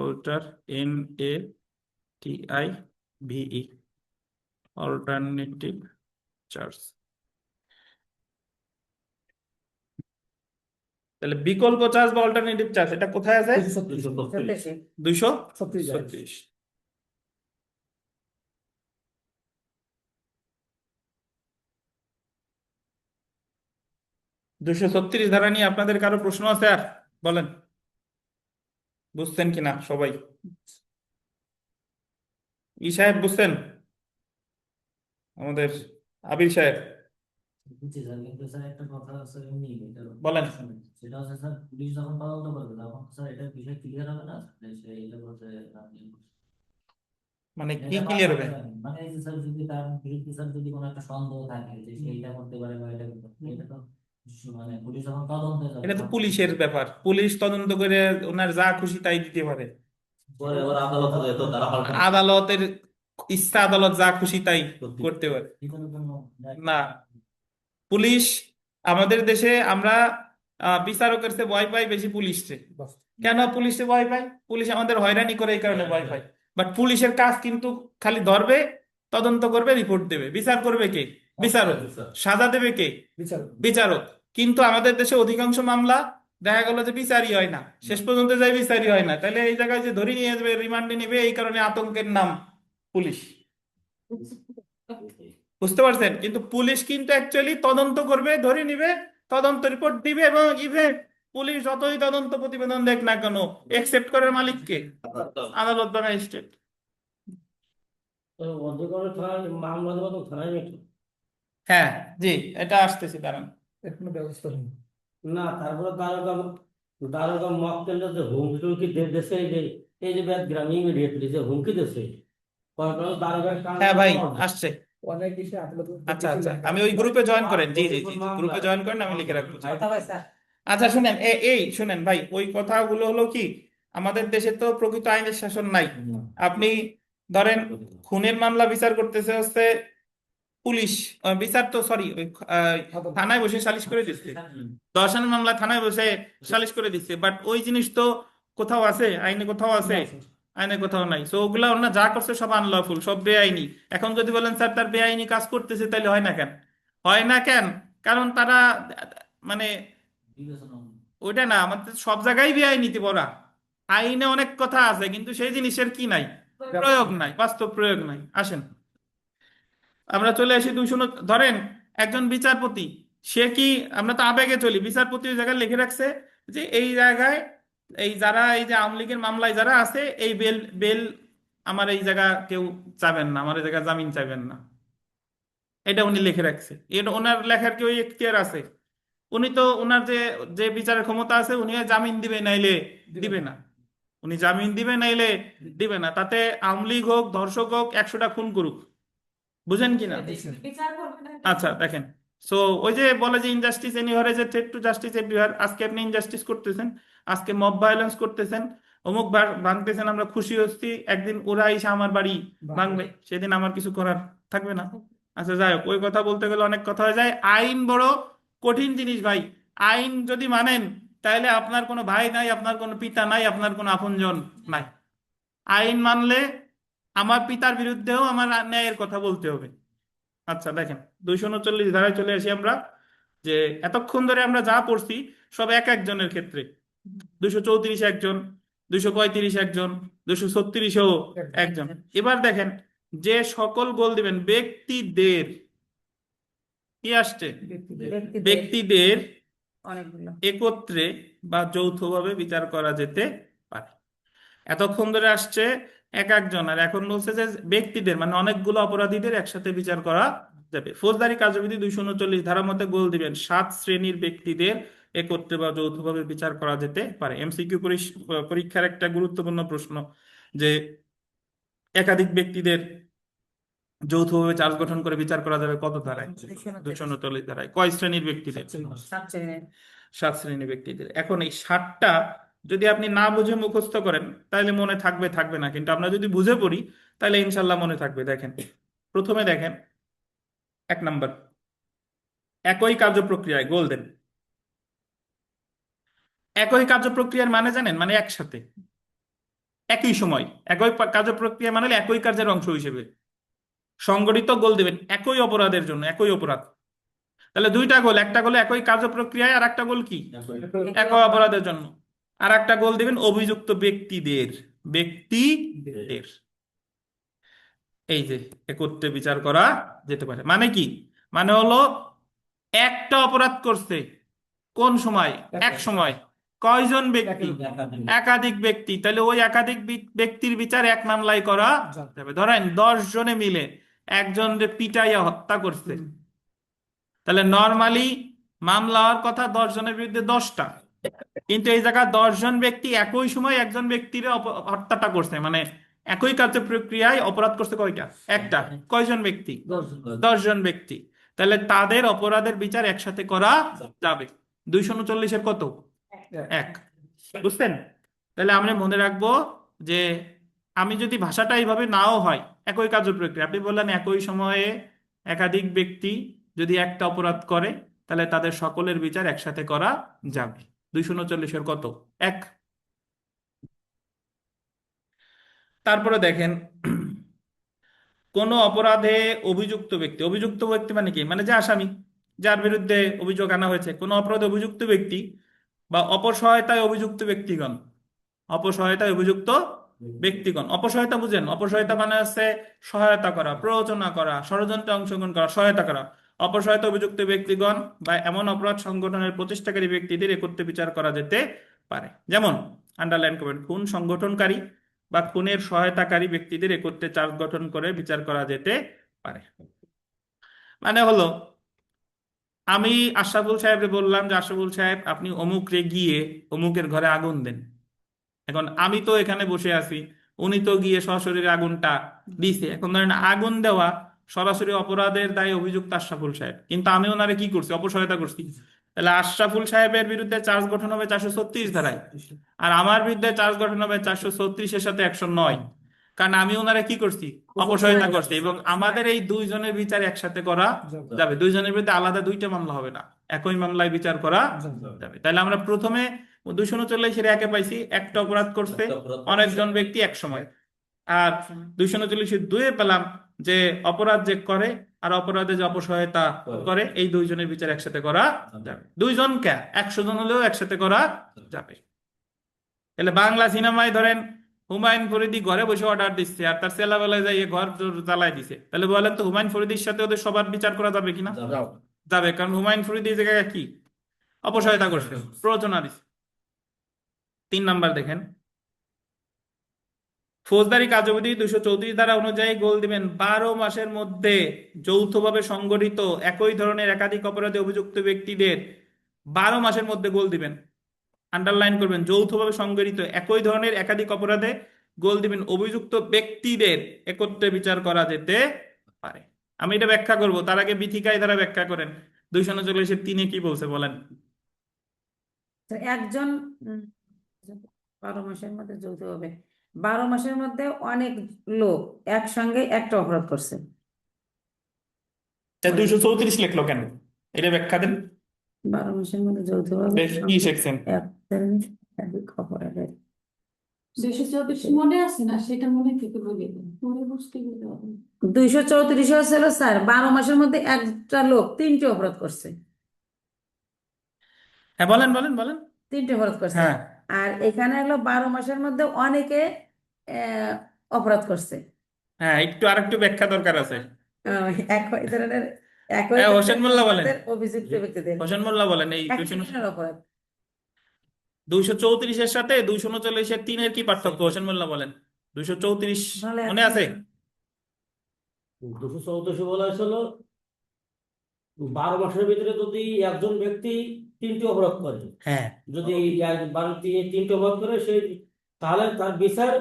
alter, NATIVE, alternative charge. তাহলে বিকল্প চার্জ বা অল্টারনেটিভ চার্জ এটা কোথায় আছে? 236। 236 ধারা নিয়ে আপনাদের কারো প্রশ্ন আছে আর? বলেন, বুঝছেন কিনা সবাই? সাহেব বুঝছেন? আমাদের আবির সাহেব বুঝছি স্যার, কিন্তু স্যার একটা কথা স্যার এমনি বলেন। সেটা হচ্ছে স্যার, পুলিশ যখন তদন্ত করবে তখন স্যার এটার বিষয় ক্লিয়ার হবে না, যে এটা বলতে মানে কি ক্লিয়ার হবে? মানে এই যে স্যার যদি তার বিরুদ্ধে স্যার যদি কোনো একটা সন্দেহ থাকে যে সে এটা করতে পারে বা এটা করতে পারে, এটা তো মানে পুলিশ যখন তদন্তে যাবে এটা তো তখন পুলিশের ব্যাপার, পুলিশ তদন্ত করে ওনার যা খুশি তাই দিতে পারে। পরে ওরা আদালতে যেত তারা পাল্টা আদালতের ইচ্ছা, আদালত যা খুশি তাই করতে করতে পারে। এটার জন্য না, পুলিশ আমাদের দেশে আমরা বিচারকের চেয়ে ভয় পাই বেশি পুলিশকে। বাস্তব। কেন পুলিশে ভয় পাই? পুলিশ আমাদের হয়রানি করে এই কারণে ভয় পাই। বাট পুলিশের কাজ কিন্তু খালি ধরবে, তদন্ত করবে, রিপোর্ট দেবে। বিচার করবে কে? বিচারক। সাজা দেবে কে? বিচার বিচারক। কিন্তু আমাদের দেশে অধিকাংশ মামলা দেখা গেল যে বিচারই হয় না, শেষ পর্যন্ত যাই বিচারই হয় না। তাহলে এই জায়গায় যে ধরে নিয়ে যাবে, রিমান্ডে নেবে, এই কারণে আতঙ্কের নাম পুলিশ। বুঝতে পারছেন? কিন্তু পুলিশ কিন্তু অ্যাকচুয়ালি তদন্ত করবে, ধরে নিবে, তদন্ত রিপোর্ট দিবে, এবং ইভেন পুলিশ যতই তদন্ত প্রতিবেদন দেখ না কেন, একসেপ্ট করার মালিক কে? আদালত বা ম্যাজিস্ট্রেট। অধিকার থানায় মামলা দেওয়া তো থানায় নাকি? হ্যাঁ, জি, এটা আসতেছি, দাঁড়ান। এর কোনো ব্যবস্থা নেই। না তারপরে দারোগা মক্কেলরা যে হুমকি টুমকি দিতেছে, এই যে গ্রামে ইমিডিয়েটলি যে হুমকি দিতেছে, দারোগার হ্যাঁ ভাই, আসছে। অনেক কিছু আদালত আচ্ছা আচ্ছা, আমি ওই গ্রুপে জয়েন করেন, জি জি জি, গ্রুপে জয়েন করেন, আমি লিখে রাখবো। কথা ভাই স্যার, আচ্ছা শুনেন, এই শুনেন ভাই, ওই কথাগুলো হলো কি, আমাদের দেশে তো প্রকৃত আইনের শাসন নাই। আপনি ধরেন খুনের মামলা বিচার করতেছে হচ্ছে পুলিশ, বিচার তো সরি থানায় বসে সালিশ করে দিচ্ছে। ধর্ষণের মামলা থানায় বসে সালিশ করে দিচ্ছে, বাট ওই জিনিস তো কোথাও আছে? আইনে কোথাও আছে? আইনে কোথাও নাই। তো ওগুলা ওরা যা করছে সব আনলফুল, সব বেআইনি। এখন যদি বলেন স্যার তার বেআইনি কাজ করতেছে, তাহলে হয় না কেন? হয় না কেন? কারণ তারা মানে ওইটা না, আমাদের সব জায়গায় বেআইনিতে পড়া। আইনে অনেক কথা আছে, কিন্তু সেই জিনিসের কি নাই? প্রয়োগ নাই, বাস্তব প্রয়োগ নাই। আসেন আমরা চলে আসি 200। ধরেন একজন বিচারপতি, সে কি, আমরা তো আবেগে চলি, বিচারপতি ওই জায়গায় লিখে রাখছে যে এই জায়গায় এই যারা এই যে আওয়ামী লীগের মামলায় যারা আছে, এই বেল বেল আমার এই জায়গা কেউ চাবেন না, আমার এই জায়গা জামিন চাইবেন না। এটা উনি লিখে রাখছে, এটা ওনার লেখার কি ওই এখতিয়ার আছে? উনি তো ওনার যে যে বিচারের ক্ষমতা আছে, উনি হয় জামিন দিবে নাইলে দিবে না। উনি জামিন দিবে নাইলে দিবে না। তাতে আওয়ামী লীগ হোক, ধর্ষক হোক, 100টা খুন করুক, বুঝেন কিনা? বিচার করবে না। আচ্ছা দেখেন, সো ওই যে বলে যে injustice anywhere is a threat to justice everywhere. আজকে আপনি ইনজাস্টিস করতেছেন, আজকে মব ভায়োলেন্স করতেছেন, অমুক ভাঙতেছেন, আমরা খুশি হচ্ছি, একদিন ওরা এসে আমার বাড়ি ভাঙবে, সেদিন আমার কিছু করার থাকবে না। আচ্ছা যাই হোক, ওই কথা বলতে গেলে অনেক কথা হয়ে যায়। আইন বড় কঠিন জিনিস ভাই। আইন যদি মানেন, তাহলে আপনার কোনো ভাই নাই, আপনার কোনো পিতা নাই, আপনার কোনো আপনজন নাই। আইন মানলে আমার পিতার বিরুদ্ধেও আমার ন্যায়ের কথা বলতে হবে। আচ্ছা দেখেন, 239 ধারায় চলে আসি আমরা। যে এতক্ষণ ধরে আমরা যা পড়ছি সব এক একজনের ক্ষেত্রে। 234 একজন, 235 একজন, 236ও একজন। এবার দেখেন, যে সকল গোল দিবেন ব্যক্তিদের, কি আসছে? ব্যক্তিদের ব্যক্তিদের অনেকগুলো। একত্রে বা যৌথভাবে বিচার করা যেতে পারে। এতক্ষণ ধরে আসছে এক একজন, আর এখন বলছে যে ব্যক্তিদের মানে অনেকগুলো অপরাধীদের একসাথে বিচার করা যাবে। ফৌজদারি কার্যবিধি 239 ধারার মধ্যে গোল দিবেন 7 শ্রেণীর ব্যক্তিদের একত্রে বা যৌথভাবে বিচার করা যেতে পারে। এমসিকিউ পরীক্ষার একটা গুরুত্বপূর্ণ প্রশ্ন, যে একাধিক ব্যক্তিদের যৌথভাবে চার্জ গঠন করে বিচার করা যাবে কত ধারায়? 239 ধারায়। কয় শ্রেণীর ব্যক্তিদের? 7 শ্রেণীর। 7 শ্রেণীর ব্যক্তিদের। এখন এই 7টা যদি আপনি না বুঝে মুখস্থ করেন, তাহলে মনে থাকবে থাকবে না, কিন্তু আমরা যদি বুঝে পড়ি তাহলে ইনশাল্লাহ মনে থাকবে। দেখেন, প্রথমে দেখেন 1 নাম্বার, একই কার্যপ্রক্রিয়ায় গোল দেন। একই কার্যপ্রক্রিয়ার মানে জানেন? মানে একসাথে, একই সময়। একই কার্যপ্রক্রিয়া মানে হলো একই কার্যের অংশ হিসেবে সংগঠিত গোল দিবেন একই অপরাধের জন্য, একই অপরাধ। তাহলে 2টা গোল, একটা গোল একই কার্যপ্রক্রিয়ায়, আর একটা গোল কি? একই অপরাধের জন্য। আর একটা গোল দিবেন অভিযুক্ত ব্যক্তিদের, ব্যক্তিদের। এই যে একত্রে বিচার করা যেতে পারে মানে কি? মানে হলো একটা অপরাধ করছে কোন সময়? এক সময়। কয়জন ব্যক্তি? একাধিক ব্যক্তি। তাহলে ওই একাধিক ব্যক্তির বিচার এক মামলায় করা যাবে। ধরেন 10 জনে মিলে একজনকে পিটাইয়া হত্যা করছে, তাহলে নর্মালি মামলা হওয়ার কথা 10 জনের বিরুদ্ধে 10টা, কিন্তু এই জায়গায় 10 জন ব্যক্তি একই সময় একজন ব্যক্তির হত্যাটা করছে, মানে একই কার্য প্রক্রিয়ায় অপরাধ করছে কয়টা? একটা। কয়জন ব্যক্তি? 10 জন ব্যক্তি। তাহলে তাদের অপরাধের বিচার একসাথে করা যাবে। 239-এর কত? এক। বুঝছেন? তাহলে আমরা মনে রাখবো যে আমি যদি ভাষাটা এইভাবে নাও হয়, একই কার্য প্রক্রিয়া, আপনি বললেন একই সময়ে একাধিক ব্যক্তি যদি একটা অপরাধ করে তাহলে তাদের সকলের বিচার একসাথে করা যাবে। 239-এর কত? এক। তারপরে দেখেন, কোন অপরাধে অভিযুক্ত ব্যক্তি মানে কি? মানে যে আসামি, যার বিরুদ্ধে অভিযোগ আনা হয়েছে, কোন অপরাধে অভিযুক্ত ব্যক্তি বা অপসহায়তায় অভিযুক্ত ব্যক্তিগণ, অপসহায়তায় অভিযুক্ত ব্যক্তিগণ। অপসহায়তা বুঝেন? অপসহায়তা মানে হচ্ছে সহায়তা করা, প্ররোচনা করা, ষড়যন্ত্রে অংশগ্রহণ করা, সহায়তা করা। অপসহায়তা অভিযুক্ত ব্যক্তিগণ বা এমন অপরাধ সংগঠনের প্রতিষ্ঠাকারী ব্যক্তিদের একত্রে বিচার করা যেতে পারে। যেমন, আন্ডারলাইন করবেন, খুন সংগঠনকারী বা খুনের সহায়তাকারী ব্যক্তিদের একত্রে চার্জ গঠন করে বিচার করা যেতে পারে। মানে হলো, আমি আশরাফুল সাহেবকে বললাম যে আশরাফুল সাহেব আপনি অমুকরে গিয়ে অমুকের ঘরে আগুন দেন। এখন আমি তো এখানে বসে আছি, উনি তো গিয়ে সশরীরে আগুনটা দিছে। এখন ধরেন আগুন দেওয়া সরাসরি অপরাধের দায়ে অভিযুক্ত আশরাফুল সাহেব, কিন্তু আমি ওনারে কি করছি? অপসহায়তা করছি। তাহলে আশরাফুল সাহেবের বিরুদ্ধে চার্জ গঠন হবে 436 ধারায়, আর আমার বিরুদ্ধে চার্জ গঠন হবে 436-এর সাথে 109, কারণ আমি ওনারে কি করছি? অপসহায়তা করছি। এবং আমাদের এই দুইজনের বিচার একসাথে করা যাবে। দুইজনের বিরুদ্ধে আলাদা দুইটা মামলা হবে না, একই মামলায় বিচার করা যাবে। তাহলে আমরা প্রথমে 239-এর একে পাইছি একটা অপরাধ করছে অনেকজন ব্যক্তি এক সময়, আর 239-এর 2-এ পেলাম যে অপরাধ যে করে আর অপরাধে যে অপসহায়তা করে, এই দুইজনের বিচার একসাথে করা যাবে। দুইজন কে 100 জন হলেও একসাথে করা যাবে। তাহলে বাংলা সিনেমায় ধরেন হুমায়ুন ফরিদি ঘরে বসে অর্ডার দিচ্ছে আর তার ছেলেবেলায় যাই ঘর জ্বালাই দিছে, তাহলে বলেন তো হুমায়ুন ফরিদির সাথে ওদের সবার বিচার করা যাবে কিনা? যাবে, কারণ হুমায়ুন ফরিদি এই জায়গায় কি অপসহায়তা করছে, প্ররোচনা দিচ্ছে। 3 নাম্বার দেখেন, ফৌজদারি কার্যবিধি 234 ধারা অনুযায়ী গোল দিবেন 12 মাসের মধ্যে যৌথভাবে সংগঠিত একই ধরনের একাধিক অপরাধে অভিযুক্ত ব্যক্তিদের 12 মাসের মধ্যে গোল দিবেন। আন্ডারলাইন করবেন, যৌথভাবে সংগঠিত একই ধরনের একাধিক অপরাধে গোল দিবেন অভিযুক্ত ব্যক্তিদের একত্রে বিচার করা যেতে পারে। আমি এটা ব্যাখ্যা করব, তার আগে বিথিকায় দ্বারা ব্যাখ্যা করেন 239-এর 3-এ কি বলছে বলেন। তো একজন 12 মাসের মধ্যে যৌথ হবে, 12 মাসের মধ্যে অনেক লোক একসঙ্গে একটা অপরাধ করছে। 234 লিখলো কেন? এটা ব্যাখ্যা দেন। 12 মাসের মধ্যে যৌথভাবে কি শিখছেন? একাধিক অপরাধের 234 মনে আছে না, সেটা মনে থেকে বলে দিন, মনে বুঝতে গেলে হবে। 234 হচ্ছিল স্যার 12 মাসের মধ্যে একটা লোক 3টে অপরাধ করছে। হ্যাঁ বলেন বলেন বলেন। 3টে অপরাধ করছে। হ্যাঁ আর এখানে হলো 12 মাসের মধ্যে অনেকে অপরাধ করছে। হ্যাঁ, একটু আরেকটু ব্যাখ্যা দরকার আছে। একই ধরনের একই হ্যাঁ, হোসেন মোল্লা বলেন। ধরনের অভিযুক্ত ব্যক্তিদের হোসেন মোল্লা বলেন এই একই ধরনের অপরাধ। 234-এর সাথে 239-এর 3-এর কি পার্থক্য? হোসেন মোল্লা বলেন। 234 নাহলে মনে আছে? 234 বলা হয়েছিল 12 মাসের ভিতরে যদি একজন ব্যক্তি 3টি অপরাধ করে, হ্যাঁ যদি 3টি অপরাধ করে সেই, তাহলে তার বিচার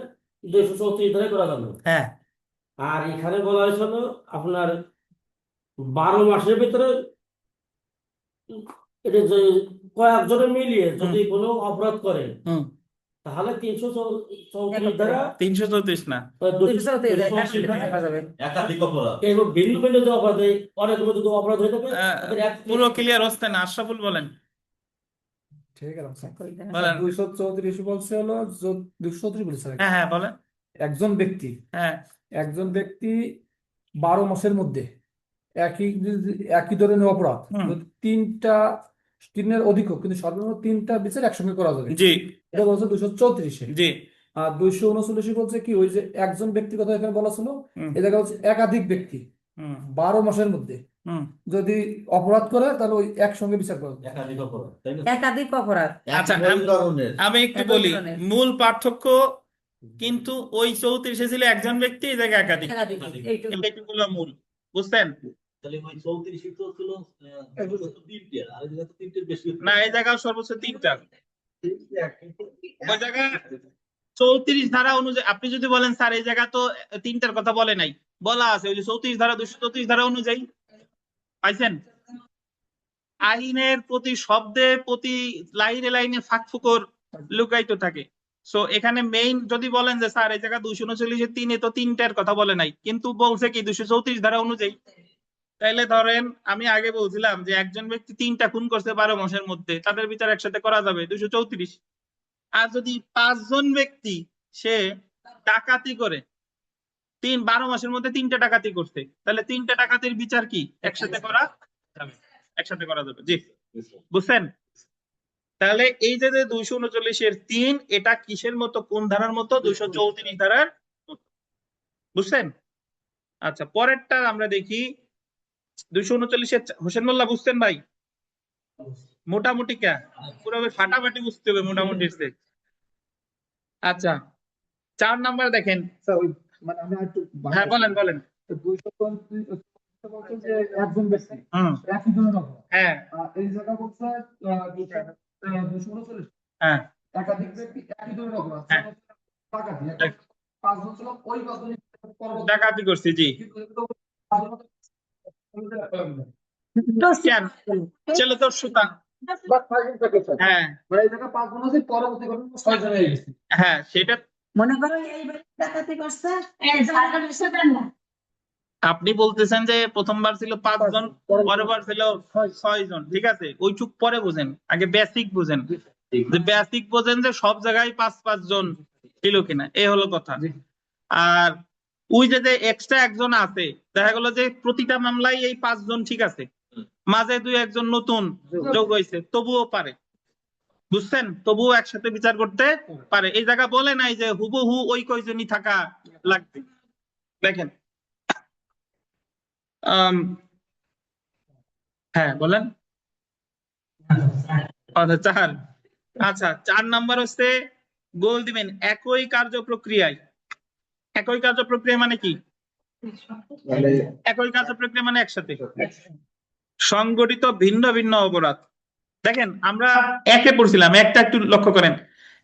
234 ধারে করা যাবে। হ্যাঁ আর এখানে বলা হয়েছিল আপনার 12 মাসের ভিতরে এটা যে কয়েকজনে মিলিয়ে যদি কোনো অপরাধ করে, হুম তাহলে 334 ধারা 334 না, 234 দেখা যাবে। একাধিক অপরাধ। এবং ভিন্ন ভিন্ন যে অপরাধে অনেকগুলো যদি অপরাধ হয়ে থাকে তাদের পুরো ক্লিয়ার হচ্ছে না। আশরাফুল বলেন। ঠিক আছে একই ধরনের। বলেন। 234 বলছে হলো 234 বলছে আর কি। হ্যাঁ হ্যাঁ বলেন। একজন ব্যক্তি হ্যাঁ 12 মাসের মধ্যে একই ধরনের অপরাধ হুম। যদি 3টির অধিক হোক, কিন্তু সর্বনিম্ন 3টা বিচার একসঙ্গে করা যাবে, জি এটা বলছে 234-এ। জি আর 239 বলছে কি, ওই যে একজন ব্যক্তির কথা এখানে বলা ছিল, হুম এ জায়গায় হচ্ছে একাধিক ব্যক্তি হুম 12 মাসের মধ্যে হুম। যদি অপরাধ করে তাহলে ওই একসঙ্গে বিচার করা যাবে। একাধিক অপরাধ, তাই না? একাধিক অপরাধ। আচ্ছা, একই ধরনের। আমি একটু একই বলি ধরনের। মূল পার্থক্য, কিন্তু ওই 34-এ ছিল একজন ব্যক্তি, এই জায়গায় একাধিক। একাধিক এইটুকু। এইটুকুলো মূল, বুঝছেন? তাহলে ওই 34 তো ছিল সর্বোচ্চ 3টে, আর এই জায়গায় তো 3টের বেশি। না, এই জায়গায় সর্বোচ্চ 3টা। ওই জায়গায় 34 ধারা অনুযায়ী আপনি যদি বলেন স্যার এই জায়গা তো 3টার কথা বলে নাই, বলা আছে ওই যে 34 ধারা 234 ধারা অনুযায়ী পাইছেন? আইনের প্রতি শব্দে প্রতি লাইনে লাইনে ফাঁকফোকর লুকায়িত থাকে। সো এখানে মেইন যদি বলেন যে স্যার এই জায়গা 239-3 তো তিনটার কথা বলে নাই, কিন্তু বলছে কি 234 ধারা অনুযায়ী। তাইলে ধরেন আমি আগে বলছিলাম যে একজন ব্যক্তি 3টা খুন করছে 12 মাসের মধ্যে, তাদের বিচার একসাথে করা যাবে 234। আর যদি 5 জন ব্যক্তি সে ডাকাতি করে 12 মাসের মধ্যে 3টা ডাকাতি করছে, তাহলে 3টা ডাকাতির বিচার কি একসাথে করা যাবে? একসাথে করা যাবে। জি, বুঝছেন? তাহলে এই যে 239-3 এটা কিসের মতো, কোন ধারার মতো? 234 ধারার মতো। বুঝছেন? আচ্ছা, পরেরটা আমরা দেখি 239-এর হোসেন মোল্লা, বুঝছেন ভাই? মোটামুটি কে পুরো ফাটাফাটি বুঝতে হবে মোটামুটি। আচ্ছা, 4 নাম্বার দেখেন। স্যার ওই মানে আমি একটু হ্যাঁ, বলেন বলেন। 235 বলছে যে একজন ব্যক্তি হুম, একই ধরনের অপরাধ। হ্যাঁ এই জায়গা বলছে 239 হ্যাঁ একাধিক ব্যক্তি একই ধরনের অপরাধ। হ্যাঁ। ডাকাতি এখন 5 জন ছিল, ওই 5 জনই পরবর্তী ডাকাতি করছি, জি। কিন্তু এগুলো 5 জনের মধ্যে কেন? চলো তোর সুতা। বাট 5 জন থাকে স্যার। হ্যাঁ মানে এই জায়গা 5 জন আছে, পরবর্তী ঘটনা 6 জন হয়ে গেছে। হ্যাঁ, সেটা মনে করো এই ব্যক্তি ডাকাতি করছে, এই জায়গাটা বেশি দেন না। আপনি বলতেছেন যে প্রথমবার ছিল 5 জন, পরেরবার ছিল 6 জন, ঠিক আছে? ওই চুপ পরে বুঝেন, আগে বেসিক বুঝেন, যে বেসিক বোঝেন যে সব জায়গায় 5-5 জন ছিল কিনা, এই হলো কথা। আর ওই যে এক্সট্রা একজন আছে, দেখা গেল যে প্রতিটা মামলায় এই 5 জন ঠিক আছে, মাঝে 2-1 নতুন যোগ হয়েছে, তবুও পারে। বুঝছেন? তবুও একসাথে বিচার করতে পারে। এই জায়গা বলে নাই যে হুবহু ওই কয়জনই থাকা লাগবে। দেখেন, হ্যাঁ বলেন। আচ্ছা 4। আচ্ছা, 4 নাম্বার হচ্ছে গোল দিবেন একই কার্য প্রক্রিয়ায়। একই কার্য প্রক্রিয়া মানে কি? একই কার্য প্রক্রিয়া মানে একসাথে সংগঠিত ভিন্ন ভিন্ন অপরাধ। দেখেন আমরা একে পড়ছিলাম, একটা একটু লক্ষ্য করেন।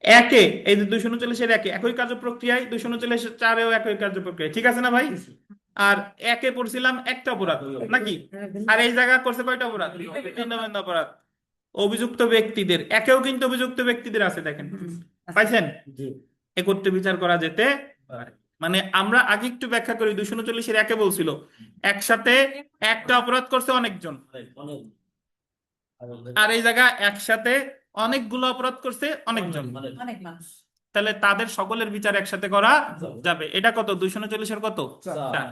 একে এই যে 239-এর একে একই কার্য প্রক্রিয়ায়, 239-4-এও একই কার্য প্রক্রিয়া, ঠিক আছে না ভাই? আর একে পড়ছিলাম একটা অপরাধ নাকি? আর এই জায়গা করছে কয়টা অপরাধ? ভিন্ন ভিন্ন অপরাধ। অভিযুক্ত ব্যক্তিদের একেও কিন্তু অভিযুক্ত ব্যক্তিদের আছে, দেখেন পাইছেন? জি একত্রে বিচার করা যেতে পারে। মানে আমরা আগে একটু ব্যাখ্যা করি, 239-এর একে বলছিল একসাথে একটা অপরাধ করছে অনেকজন, অনেক আর এই জায়গা একসাথে অনেকগুলো অপরাধ করছে অনেকজন, অনেক মানুষ। তাহলে তাদের সকলের বিচার একসাথে করা যাবে। এটা কত? 239-এর কত? 4।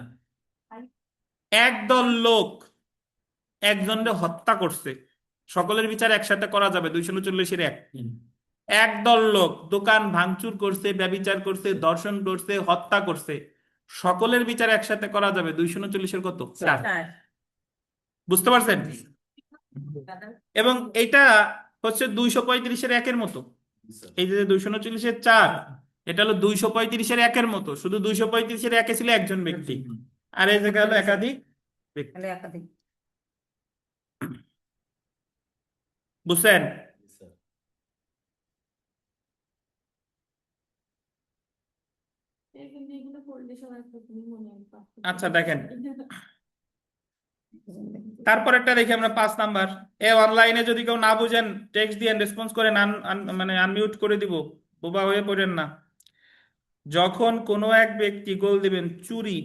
একদল লোক একজনকে হত্যা করছে, সকলের বিচার একসাথে করা যাবে 239-এর 1। একদল লোক দোকান ভাঙচুর করছে, ব্যভিচার করছে, ধর্ষণ করছে, হত্যা করছে, সকলের বিচার একসাথে করা যাবে 239-এর কত? 4। বুঝতে পারছেন? এবং এটা হচ্ছে 235-এর 1-এর মতো। এই যে 239-এর 4, এটা হলো 235-এর 1-এর মতো, শুধু 235-এর 1-এ ছিল একজন ব্যক্তি, আর এই জায়গা হলো একাধিক ব্যক্তি। তাহলে একাধিক। বুঝছেন? এগুলো পড়লে সবাই প্রথমে মনে হয়। আচ্ছা দেখেন, তারপরেরটা দেখি আমরা 5 নাম্বার। অনলাইনে যদি কেউ না বুঝেন টেক্সট দিয়ে রেসপন্স করেন, মানে আনমিউট করে দিব, বোবা হয়ে পড়েন না। যখন কোনো এক ব্যক্তি গোল দিবেন চুরি,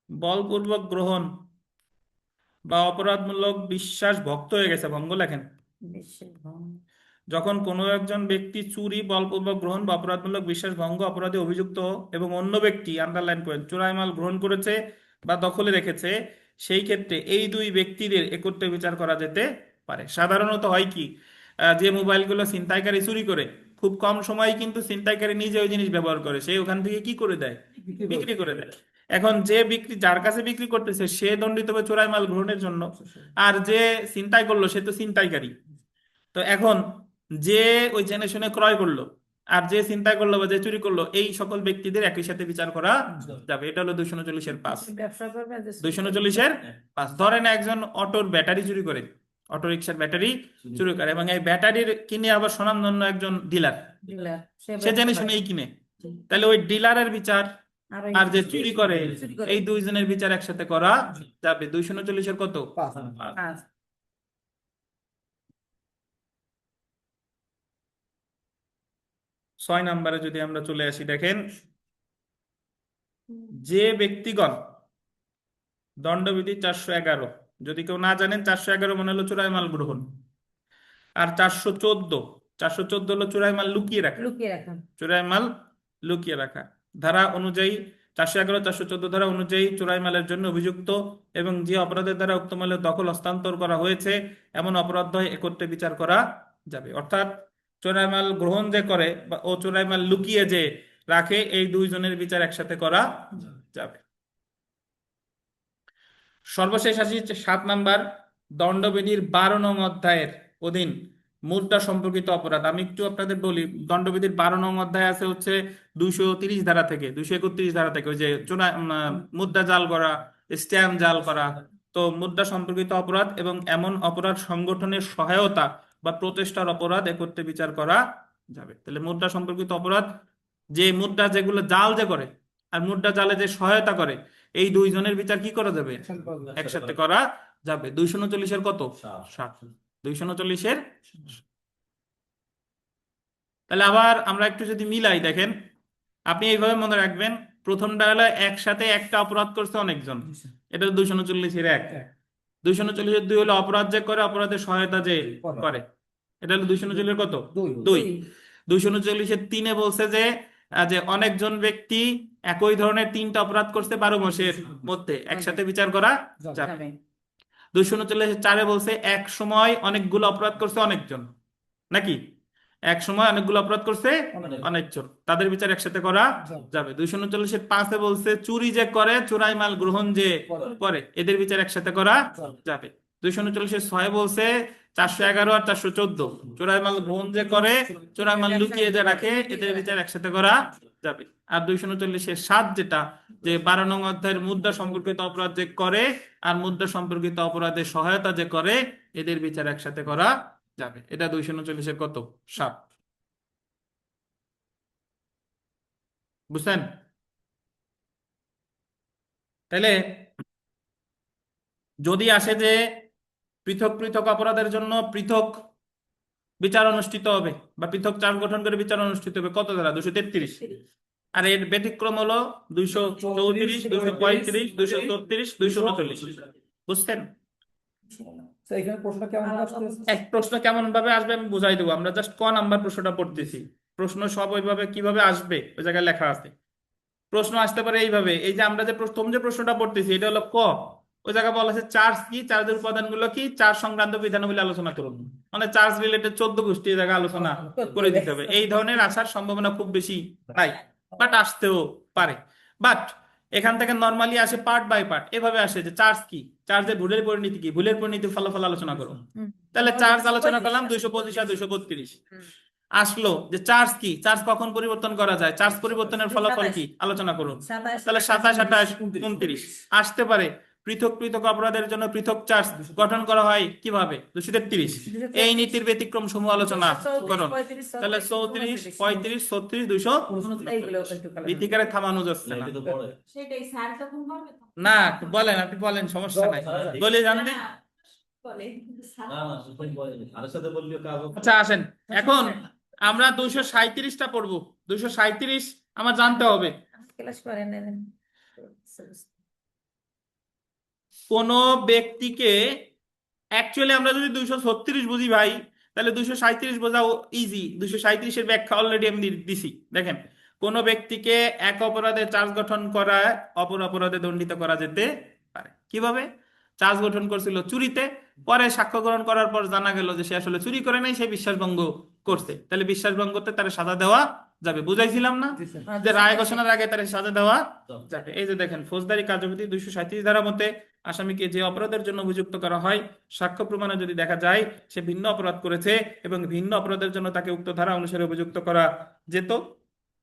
বলপূর্বক গ্রহণ বা অপরাধমূলক বিশ্বাস ভক্ত হয়ে গেছে, ভঙ্গ লেখেন। বিশ্বের ভ্রমণ। যখন কোনো একজন ব্যক্তি চুরি, বলপূর্বক গ্রহণ বা অপরাধমূলক বিশ্বাস ভঙ্গ অপরাধে অভিযুক্ত এবং অন্য ব্যক্তি আন্ডারলাইন করেন চোরাই মাল গ্রহণ করেছে বা দখলে রেখেছে, সেই ক্ষেত্রে এই 2 ব্যক্তিদের একত্রে বিচার করা যেতে পারে। সাধারণত হয় কি, যে মোবাইলগুলো ছিনতাইকারী চুরি করে, খুব কম সময় কিন্তু ছিনতাইকারী নিজে ওই জিনিস ব্যবহার করে, সে ওখান থেকে কি করে দেয়? বিক্রি করে দেয়। এখন যে যার কাছে বিক্রি করতেছে সে দণ্ডিত হবে চোরাই মাল গ্রহণের জন্য, আর যে ছিনতাই করলো সে তো ছিনতাইকারী। তো এখন যে ওই জেনে শুনে ক্রয় করলো আর যে চিন্তা করলো বা যে চুরি করলো, এই সকল ব্যক্তিদের একই সাথে বিচার করা যাবে। এটা হলো 239-এর 5। ব্যবসা করবে, যে 239-এর 5। ধরেন একজন অটোর ব্যাটারি চুরি করে, অটো রিক্সার ব্যাটারি চুরি করে, এবং এই ব্যাটারির কিনে আবার স্বনামধন্য একজন ডিলার, ডিলার, সে জেনে শুনেই কিনে, তাহলে ওই ডিলারের বিচার আর যে চুরি করে চুরি করে। এই দুইজনের বিচার একসাথে করা যাবে। 239-এর কত? 5 5। 6 নম্বরে যদি আমরা চলে আসি, দেখেন যে ব্যক্তিগণ দণ্ডবিধি 411, যদি কেউ না জানেন 411 মনে হলো চোরাই মাল গ্রহণ, আর 414 হলো চোরাই মাল লুকিয়ে রাখা। লুকিয়ে রাখা। চোরাই মাল লুকিয়ে রাখা ধারা অনুযায়ী 411, 414 ধারা অনুযায়ী চোরাই মালের জন্য অভিযুক্ত এবং যে অপরাধের দ্বারা উক্ত মালের দখল হস্তান্তর করা হয়েছে এমন অপরাধ হয় একত্রে বিচার করা যাবে। অর্থাৎ চোরাই মাল গ্রহণ যে করে ও চোরাই মাল লুকিয়ে যে রাখে, এই দুইজনের বিচার একসাথে করা যাবে। সর্বশেষ আসি 7 নাম্বার, দণ্ডবিধির 12 নং অধ্যায়ের অধীন মুদ্রা সম্পর্কিত অপরাধ। আমি একটু আপনাদের বলি, দণ্ডবিধির 12 নং অধ্যায় আছে হচ্ছে 230 ধারা থেকে 231 ধারা থেকে, ওই যে মুদ্রা জাল করা, স্ট্যাম্প জাল করা। তো মুদ্রা সম্পর্কিত অপরাধ এবং এমন অপরাধ সংগঠনের সহায়তা বা প্রচেষ্টার অপরাধ একত্রে বিচার করা যাবে। তাহলে মুদ্রা সম্পর্কিত অপরাধ, যে মুদ্রা যেগুলো জাল যে করে আর মুদ্রা জালে যে সহায়তা করে, এই দুইজনের বিচার কি করা যাবে? একসাথে করা যাবে। 239-এর কত? 7। 239-এর। তাহলে আবার আমরা একটু যদি মিলাই, দেখেন আপনি এইভাবে মনে রাখবেন, প্রথমটা হলো একসাথে একটা অপরাধ করছে অনেকজন, এটা 239-এর 1। 239-এর 2 হলো অপরাধ যে করে, অপরাধের সহায়তা যে করে, এটা হলো 239-এর কত? 2। 239-এর 3-এ বলছে যে যে অনেকজন ব্যক্তি একই ধরনের 3টা অপরাধ করছে 12 মাসের মধ্যে, একসাথে বিচার করা যাবে। যাবে। 239-এর 4-এ বলছে এক সময় অনেকগুলো অপরাধ করছে অনেকজন, নাকি এক সময় অনেকগুলো অপরাধ করছে অনেকজন, তাদের বিচার একসাথে করা যাবে। 239-এর 5-এ বলছে চুরি যে করে, চোরাই মাল গ্রহণ যে করে, এদের বিচার একসাথে করা যাবে। 239-এর 6-এ বলছে 411 আর 414, চোরাই মাল গ্রহণ যে করে, চোরাই মাল লুকিয়ে যে রাখে, এদের বিচার একসাথে করা যাবে। আর 239-এর 7 যেটা, যে 12 নং অধ্যায়ের মুদ্রা সম্পর্কিত অপরাধ যে করে আর মুদ্রা সম্পর্কিত অপরাধের সহায়তা যে করে, এদের বিচার একসাথে করা যাবে। এটা 239-এর কত? 7। বুঝছেন? তাহলে যদি আসে যে পৃথক পৃথক অপরাধের জন্য পৃথক বিচার অনুষ্ঠিত হবে বা পৃথক চার্জ গঠন করে বিচার অনুষ্ঠিত হবে, কত ধারা? 233। আর এর ব্যতিক্রম হলো 234, 235, 236, 239। বুঝছেন? এখানে প্রশ্নটা কেমন ভাবে আসতেছে? এক প্রশ্ন কেমন ভাবে আসবে আমি বুঝাই দেবো, আমরা জাস্ট ক নাম্বার প্রশ্নটা পড়তেছি। প্রশ্ন সব ওইভাবে কিভাবে আসবে ওই জায়গায় লেখা আছে। প্রশ্ন আসতে পারে এইভাবে, এই যে আমরা যে প্রথম যে প্রশ্নটা পড়তেছি এটা হলো ক, ওই জায়গায় বলা আছে চার্জ কি, চার্জের উপাদানগুলো কি, চার্জ সংক্রান্ত বিধানাবলী আলোচনা করুন, মানে চার্জ রিলেটেড 14 গোষ্ঠী এই জায়গায় আলোচনা করে দিতে হবে। এই ধরনের আসার সম্ভাবনা খুব বেশি নাই, বাট আসতেও পারে। বাট এখান থেকে নর্মালি আসে পার্ট বাই পার্ট, এভাবে আসে যে চার্জ কি, চার্জের ভুলের পরিণতি কি, ভুলের পরিণতির ফলাফল আলোচনা করুন। তাহলে চার্জ আলোচনা করলাম 225 আর 232। আসলো যে চার্জ কি, চার্জ কখন পরিবর্তন করা যায়, চার্জ পরিবর্তনের ফলাফল কি, আলোচনা করুন। তাহলে 27, 28, 29 আসতে পারে। পৃথক পৃথক অপরাধের জন্য পৃথক চার্জ গঠন করা হয় কিভাবে? 233। এই নীতির ব্যতিক্রম সমূহ আলোচনা করুন। তাহলে 34, 35, 36, 200 গীতিকারে থামানো যাচ্ছে না। সেটাই স্যার তখন বলবে তো? না বলেন, আপনি বলেন, সমস্যা নাই, বলে জানতে। না, বলে কিন্তু স্যার না না সেটাই বলেনি, আরের সাথে বললেও কাজ হবে। আচ্ছা আসেন, এখন আমরা 237টা পড়বো। 237 আমার জানতে হবে, ক্লাস করেন না। কোন ব্যক্তিকে, অ্যাকচুয়ালি আমরা যদি 236 বুঝি ভাই, তাহলে 237 বোঝাও ইজি। 237-এর ব্যাখ্যা অলরেডি আমি দিছি। দেখেন, কোন ব্যক্তিকে এক অপরাধে চার্জ গঠন করা অপর অপরাধে দণ্ডিত করা যেতে পারে। কিভাবে? চার্জ গঠন করছিল চুরিতে, পরে সাক্ষ্য গ্রহণ করার পর জানা গেল যে সে আসলে চুরি করে নাই, সে বিশ্বাসভঙ্গ করছে, তাহলে বিশ্বাসভঙ্গতে তার সাজা দেওয়া যাবে। বুঝাইছিলাম না যে রায় ঘোষণার আগে তার সাজা দেওয়া যাবে। এই যে দেখেন, ফৌজদারি কার্যবিধি 237 ধারা মতে আসামিকে যে অপরাধের জন্য অভিযুক্ত করা হয়, সাক্ষ্য প্রমাণে যদি দেখা যায় সে ভিন্ন অপরাধ করেছে এবং ভিন্ন অপরাধের জন্য তাকে উক্ত ধারা অনুসারে অভিযুক্ত করা যেত,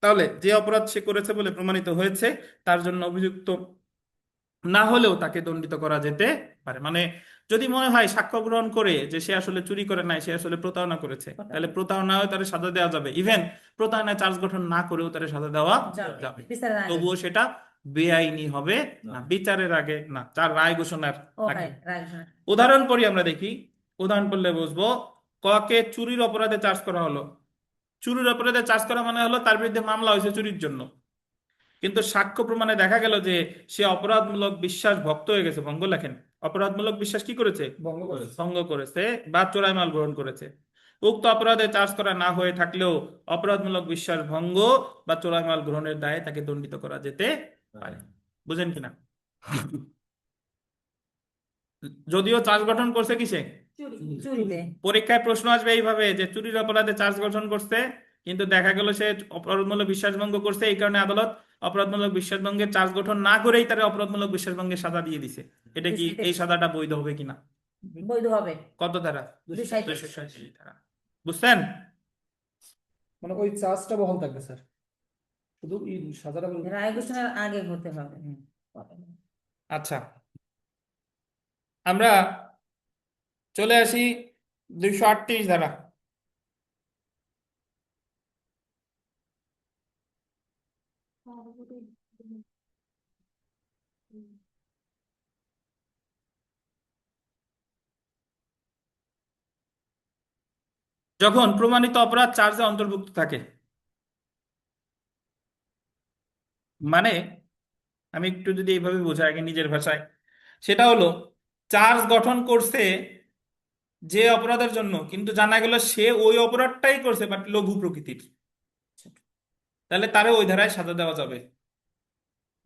তাহলে যে অপরাধ সে করেছে বলে প্রমাণিত হয়েছে তার জন্য অভিযুক্ত না হলেও তাকে দণ্ডিত করা যেতে পারে। মানে যদি মনে হয় সাক্ষ্য গ্রহণ করে যে সে আসলে চুরি করে নাই, সে আসলে প্রতারণা করেছে, তাহলে প্রতারণাও তার সাজা দেওয়া যাবে। ইভেন প্রতারণায় চার্জ গঠন না করেও তার সাজা দেওয়া যাবে যাবে, বিচারের আগে তবুও সেটা বেআইনি হবে না, বিচারের আগে না, তার রায় ঘোষণার ও আগে। রাইট রাইট উদাহরণ পড়ি, আমরা দেখি। উদাহরণ পড়লে বুঝবো। ককে চুরির অপরাধে চার্জ করা হলো। চুরির অপরাধে চার্জ করা মানে হলো তার বিরুদ্ধে মামলা হয়েছে চুরির জন্য, কিন্তু সাক্ষ্য প্রমাণে দেখা গেল যে সে অপরাধমূলক বিশ্বাস ভক্ত হয়ে গেছে, ভঙ্গ লেখেন, অপরাধমূলক বিশ্বাস কি করেছে, ভঙ্গ করেছে। ভঙ্গ করেছে বা চোরাই মাল গ্রহণ করেছে। উক্ত অপরাধে চার্জ করা না হয়ে থাকলেও অপরাধমূলক বিশ্বাস ভঙ্গ বা চোরাই মাল গ্রহণের দায়ে তাকে দণ্ডিত করা যেতে পারে। বুঝেন কিনা? যদিও চার্জ গঠন করছে কিসে, চুরিতে। পরীক্ষায় প্রশ্ন আসবে এইভাবে যে চুরির অপরাধে চার্জ গঠন করছে, কিন্তু দেখা গেল সে অপরাধমূলক বিশ্বাসভঙ্গ করছে, এই কারণে আদালত অপরাধমূলক বিশ্বাসভঙ্গের চার্জ গঠন না করেই তার অপরাধমূলক বিশ্বাসভঙ্গের সাজা দিয়ে দিছে। এটা কি, এই সাজাটা বৈধ হবে কিনা? বৈধ হবে। কত ধারা? 237 287 ধারা। বুঝছেন? মানে ওই চার্জটা বহাল থাকবে স্যার, শুধু এই সাজাটা বলবো। রায় ঘোষণার আগে হতে হবে। আচ্ছা, আমরা চলে আসি 238 ধারা। যখন প্রমাণিত অপরাধ চার্জে অন্তর্ভুক্ত থাকে, মানে আমি একটু যদি এইভাবে বোঝাই আগে নিজের ভাষায়, সেটা হলো চার্জ গঠন করছে যে অপরাধের জন্য, কিন্তু জানা গেল সে ওই অপরাধটাই করছে বাট লঘু প্রকৃতির, তাহলে তারে ওই ধারায় সাজা দেওয়া যাবে।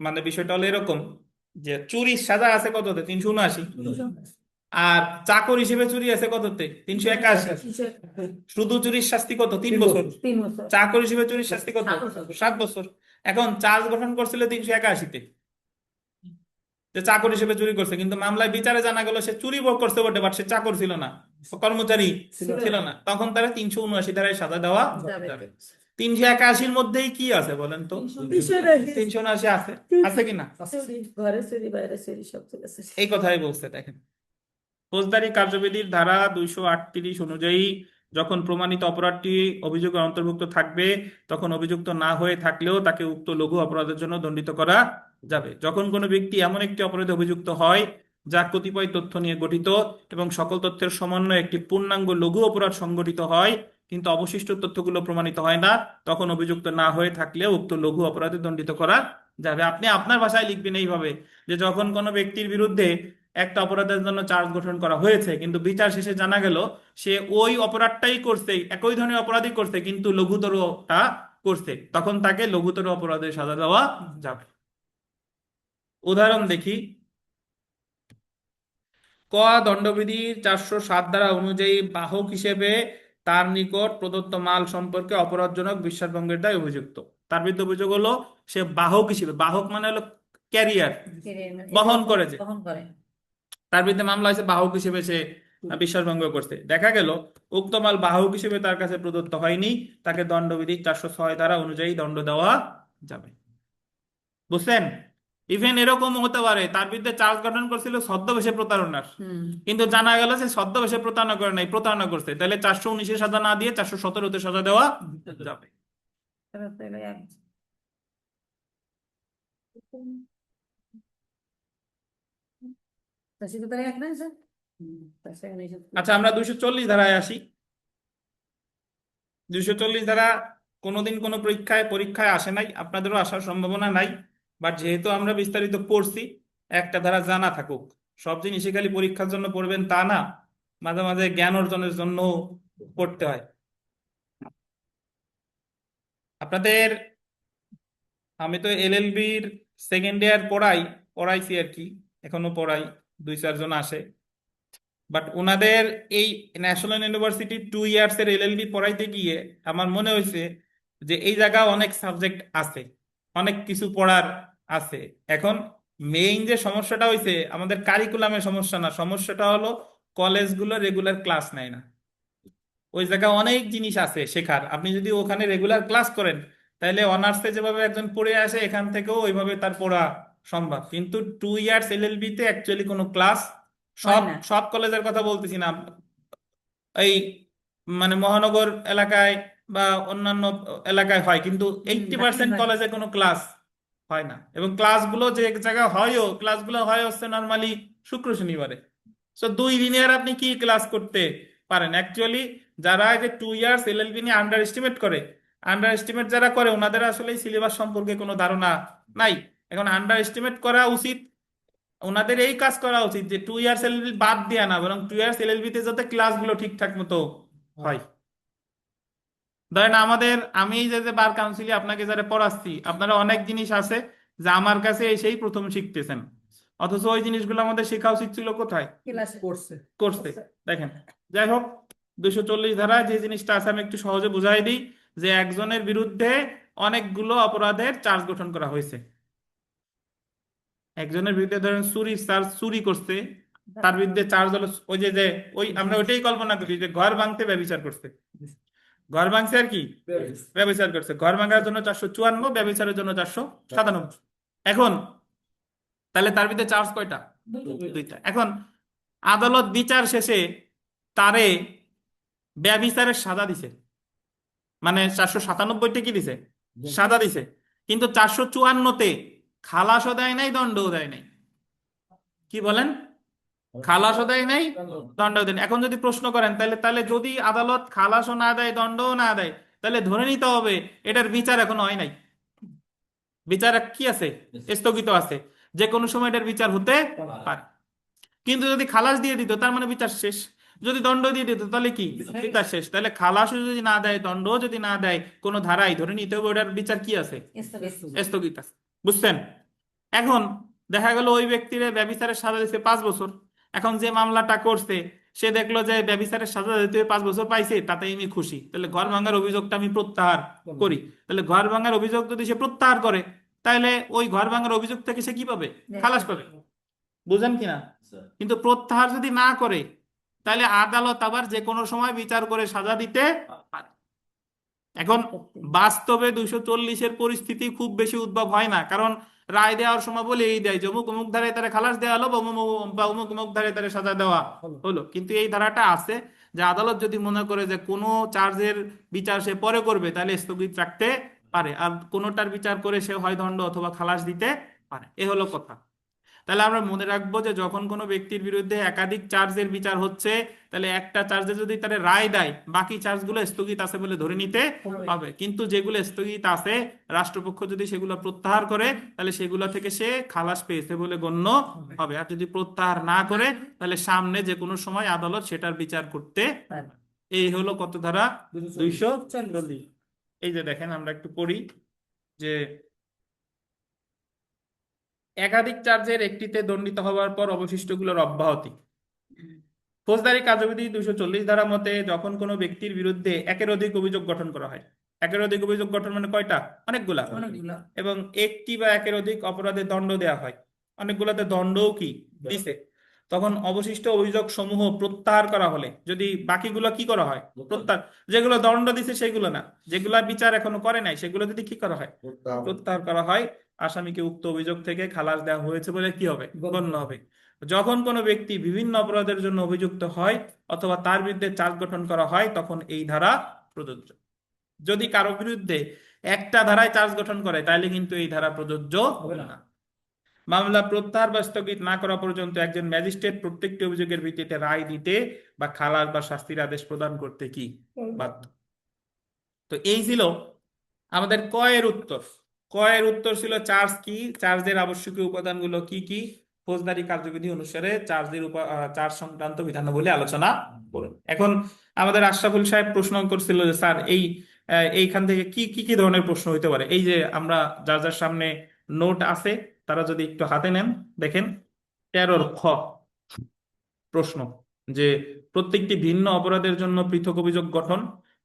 মানে বিষয়টা হলো এরকম যে চুরির সাজা আছে কততে, 379, আর চাকর হিসেবে চুরি আছে কততে, 381। শুধু চুরির শাস্তি কত, 3 বছর। 3 বছর। চাকর হিসেবে চুরির শাস্তি কত, 7 বছর। 7 বছর। এখন চার্জ গঠন করছিল 381-তে, যে চাকর হিসেবে চুরি করছে, কিন্তু মামলায় বিচারে জানা গেল সে চুরি করছে বটে, বাট সে চাকর ছিল না, কর্মচারী ছিল না, তখন তারা 379 ধারায় সাজা দেওয়া যাবে। যাবে। 381-র মধ্যেই কি আছে বলেন তো? 379 আছে, আছে কিনা? ঘরে চুরি বাইরে চুরি সব আছে। এই কথাই বলছে। দেখেন, ফৌজদারি কার্যবিধির ধারা 238 অনুযায়ী যখন প্রমাণিত অপরাধটি অভিযোগের অন্তর্ভুক্ত থাকবে, তখন অভিযুক্ত না হয়ে থাকলেও তাকে উক্ত লঘু অপরাধের জন্য দণ্ডিত করা যাবে। যখন কোনো ব্যক্তি এমন একটি অপরাধে অভিযুক্ত হয় যা কতিপয় তথ্য নিয়ে গঠিত এবং সকল তথ্যের সমন্বয়ে একটি পূর্ণাঙ্গ লঘু অপরাধ সংগঠিত হয়, কিন্তু অবশিষ্ট তথ্যগুলো প্রমাণিত হয় না, তখন অভিযুক্ত না হয়ে থাকলেও উক্ত লঘু অপরাধে দণ্ডিত করা যাবে। আপনি আপনার ভাষায় লিখবেন এইভাবে যে যখন কোনো ব্যক্তির বিরুদ্ধে একটা অপরাধের জন্য চার্জ গঠন করা হয়েছে, কিন্তু বিচার শেষে জানা গেল সে ওই অপরাধটাই করছে, একই ধরনের অপরাধই করছে, কিন্তু লঘুতরটা করছে, তখন তাকে লঘুতর অপরাধের সাজা দেওয়া যাবে। উদাহরণ দেখি। ক দণ্ডবিধির 407 ধারা অনুযায়ী বাহক হিসেবে তার নিকট প্রদত্ত মাল সম্পর্কে অপরাধজনক বিশ্বাসভঙ্গের দায় অভিযুক্ত। তার বিরুদ্ধে অভিযোগ হলো সে বাহক হিসেবে, বাহক মানে হলো ক্যারিয়ার, বহন করে যে, বহন করে, তার বিরুদ্ধে মামলা হয়েছে বাহক হিসেবে সে বিশ্বাসভঙ্গ করছে। দেখা গেল উক্ত মাল বাহক হিসেবে তার কাছে প্রদত্ত হয়নি, তাকে দণ্ডবিধি 406 ধারা অনুযায়ী দণ্ড দেওয়া যাবে। বুঝছেন? ইভেন এরকম হতে পারে তার বিরুদ্ধে চার্জ গঠন করছিল ছদ্মবেশে প্রতারণার, কিন্তু জানা গেল সে ছদ্মবেশে প্রতারণা করে নাই, প্রতারণা করছে, তাহলে 419-এর সাজা না দিয়ে 417-তে সাজা দেওয়া যাবে। আচ্ছা, আমরা 240 ধারায় আসি। 240 ধারা কোনোদিন কোনো পরীক্ষায় আসে নাই, আপনাদেরও আসার সম্ভাবনা নাই, বাট যেহেতু আমরা বিস্তারিত পড়ছি, একটা ধারা জানা থাকুক। সব জিনিসই খালি পরীক্ষার জন্য পড়বেন তা না, মাঝে মাঝে জ্ঞান অর্জনের জন্য পড়তে হয়। আপনাদের, আমি তো এলএলবির সেকেন্ড ইয়ার পড়াইছি আর কি, এখনো পড়াই, 2-4 জন আসে, বাট ওনাদের এই ন্যাশনাল ইউনিভার্সিটি 2 ইয়ার্সের এলএলবি পড়াইতে গিয়ে আমার মনে হয়েছে যে এই জায়গা অনেক সাবজেক্ট আছে, অনেক কিছু পড়ার আছে। এখন মেইন যে সমস্যাটা হয়েছে আমাদের কারিকুলামের সমস্যা না, সমস্যাটা হলো কলেজগুলো রেগুলার ক্লাস নেয় না। ওই জায়গায় অনেক জিনিস আছে শেখার, আপনি যদি ওখানে রেগুলার ক্লাস করেন তাহলে অনার্সে যেভাবে একজন পড়ে আসে এখান থেকেও ওইভাবে তার পড়া সম্ভব, কিন্তু 2 ইয়ার্স এলএলবি তে অ্যাকচুয়ালি কোনো ক্লাস সব না। সব কলেজের কথা বলতেছি না, এই মানে মহানগর এলাকায় বা অন্যান্য এলাকায় হয়, কিন্তু 80% হয়। কলেজে কোনো ক্লাস হয় না, এবং ক্লাসগুলো যে এক জায়গায় হয়ও, ক্লাসগুলো হয় হচ্ছে নর্মালি শুক্র শনিবারে। তো 2 দিনের আপনি কি ক্লাস করতে পারেন? অ্যাকচুয়ালি যারা এই যে 2 ইয়ার্স এলএলবি নিয়ে আন্ডার এস্টিমেট যারা করে, ওনাদের আসলে সিলেবাস সম্পর্কে কোনো ধারণা নাই। এখন আন্ডার এস্টিমেট করা উচিত, ওনাদের এই কাজ করা উচিত যে 2 ইয়ার্স এলএলবি বাদ দেয়া না, বরং 2 ইয়ার্স এলএলবি তে যাতে ক্লাসগুলো ঠিকঠাক মতো হয়। ধরেন আমি যে যে বার কাউন্সিলে আপনাকে যারা পড়াচ্ছি, আপনারা অনেক জিনিস আছে যে আমার কাছে এসেই প্রথম শিখতেছেন, অথচ ওই জিনিসগুলো আমাদের শেখা উচিত ছিল কোথায়? ক্লাসে করছে করছে। দেখেন, যাই হোক, 240 ধারায় যে জিনিসটা আছে আমি একটু সহজে বুঝাই দিই, যে একজনের বিরুদ্ধে অনেকগুলো অপরাধের চার্জ গঠন করা হয়েছে। একজনের বিরুদ্ধে ধরেন চুরি করছে, তার বিরুদ্ধে চার্জ হলো ওই যে যে ওই আমরা ওইটাই কল্পনা করি যে ঘর ভাঙতে ব্যভিচার করছে, ঘর ভাঙছে আর কি ব্যভিচার করছে। ঘর ভাঙার জন্য 454, ব্যভিচারের জন্য 497। এখন তাহলে তার বিরুদ্ধে চার্জ কয়টা? দুইটা। এখন আদালত বিচার শেষে তারে ব্যভিচারের সাজা দিছে, মানে 497তে কি দিছে? সাজা দিছে। কিন্তু 454তে খালাসও দেয় নাই, দণ্ডও দেয় নাই। কি বলেন? খালাসও দেয় নাই, দণ্ডও দেয় নাই। এখন যদি প্রশ্ন করেন তাহলে তাহলে যদি আদালত খালাসও না দেয়, দণ্ডও না দেয়, তাহলে ধরে নিতে হবে এটার বিচার এখনো হয় নাই। বিচার কি আছে? স্থগিত আছে, যে কোনো সময় এটার বিচার হতে পারে। কিন্তু যদি খালাস দিয়ে দিত তার মানে বিচার শেষ, যদি দণ্ড দিয়ে দিত তাহলে কি বিচার শেষ। তাহলে খালাসও যদি না দেয়, দণ্ডও যদি না দেয়, কোনো ধারায় ধরে নিতে হবে ওটার বিচার কি আছে? স্থগিত আছে। বুঝছেন? এখন দেখা গেল ওই ব্যক্তির ব্যভিচারের সাজা দিচ্ছে 5 বছর। এখন যে মামলাটা করছে সে দেখলো যে ব্যভিচারের সাজা দিতে 5 বছর পাইছে, তাতে আমি খুশি, তাহলে ঘর ভাঙার অভিযোগটা আমি প্রত্যাহার করি। তাহলে ঘর ভাঙার অভিযোগ যদি সে প্রত্যাহার করে, তাহলে ওই ঘর ভাঙার অভিযোগ থেকে সে কি পাবে? খালাস পাবে। বুঝেন কিনা? কিন্তু প্রত্যাহার যদি না করে, তাহলে আদালত আবার যে কোনো সময় বিচার করে সাজা দিতে পারে। এখন বাস্তবে 240-এর পরিস্থিতি খুব বেশি উদ্ভব হয় না, কারণ রায় দেওয়ার সময় বলেই দেয় যে অমুক অমুক ধারায় তারা খালাস দেওয়া হলো, বা অমুক অমুক ধারায় তারা সাজা দেওয়া হলো। কিন্তু এই ধারাটা আছে যে আদালত যদি মনে করে যে কোনো চার্জের বিচার সে পরে করবে, তাহলে স্থগিত রাখতে পারে, আর কোনোটার বিচার করে সে হয় দণ্ড অথবা খালাস দিতে পারে। এ হলো কথা। তাহলে আমরা মনে রাখবো যে যখন কোনো ব্যক্তির বিরুদ্ধে একাধিক চার্জের বিচার হচ্ছে, তাহলে একটা চার্জে যদি তারা রায় দেয়, বাকি চার্জগুলো স্থগিত আছে বলে ধরে নিতে হবে। কিন্তু যেগুলো স্থগিত আছে, রাষ্ট্রপক্ষ যদি সেগুলো প্রত্যাহার করে, তাহলে সেগুলো থেকে সে খালাস পেয়েছে বলে গণ্য হবে। আর যদি প্রত্যাহার না করে, তাহলে সামনে যে কোনো সময় আদালত সেটার বিচার করতে পারবে। এই হলো কত ধারা? 240। এই যে দেখেন, আমরা একটু পড়ি যে একাধিক চার্জের একটিতে দণ্ডিত হওয়ার পর অবশিষ্টগুলোর অব্যাহতি। ফৌজদারি কার্যবিধি 240 ধারা মতে যখন কোনো ব্যক্তির বিরুদ্ধে একের অধিক অভিযোগ গঠন করা হয়, একের অধিক অভিযোগ গঠন মানে কয়টা? অনেকগুলা। এবং একটি বা একের অধিক অপরাধে দণ্ড দেয়া হয়, অনেকগুলাতে দণ্ডও কি দিছে, তখন অবশিষ্ট অভিযোগ সমূহ প্রত্যাহার করা হলে, যদি বাকিগুলো কি করা হয়? প্রত্যাহার। যেগুলো দণ্ড দিছে সেগুলো না, যেগুলা বিচার এখনো করে নাই সেগুলো যদি কি করা হয়? প্রত্যাহার করা হয়, আসামিকে উক্ত অভিযোগ থেকে খালাস দেওয়া হয়েছে বলে কি হবে? গণ্য হবে। যখন কোনো ব্যক্তি বিভিন্ন অপরাধের জন্য অভিযুক্ত হয় অথবা তার বিরুদ্ধে চার্জ গঠন করা হয়, তখন এই ধারা প্রযোজ্য। যদি কারো বিরুদ্ধে একটা ধারায় চার্জ গঠন করে, তাহলে কিন্তু এই ধারা প্রযোজ্য হবে না। মামলা প্রত্যাহার বা স্থগিত না করা পর্যন্ত একজন ম্যাজিস্ট্রেট প্রত্যেকটি অভিযোগের ভিত্তিতে রায় দিতে বা খালাস বা শাস্তির আদেশ প্রদান করতে কি বাধ্য। তো এই ছিল আমাদের কয়ের উত্তর। কয়ের উত্তর ছিল চার্জ কি, চার্জের আবশ্যকীয় উপাদানগুলো কি কি, ফৌজদারি কার্যবিধি অনুসারে চার্জ সংক্রান্ত বিধানাবলী আলোচনা করুন। এখন আমাদের আশরাফুল সাহেব প্রশ্ন করছিল যে স্যার এইখান থেকে কি কি কি ধরনের প্রশ্ন হইতে পারে। এই যে আমরা যার যার সামনে নোট আছে, তারা যদি একটু হাতে নেন, দেখেন 13 খ প্রশ্ন, যে প্রত্যেকটি ভিন্ন অপরাধের জন্য পৃথক অভিযোগ গঠন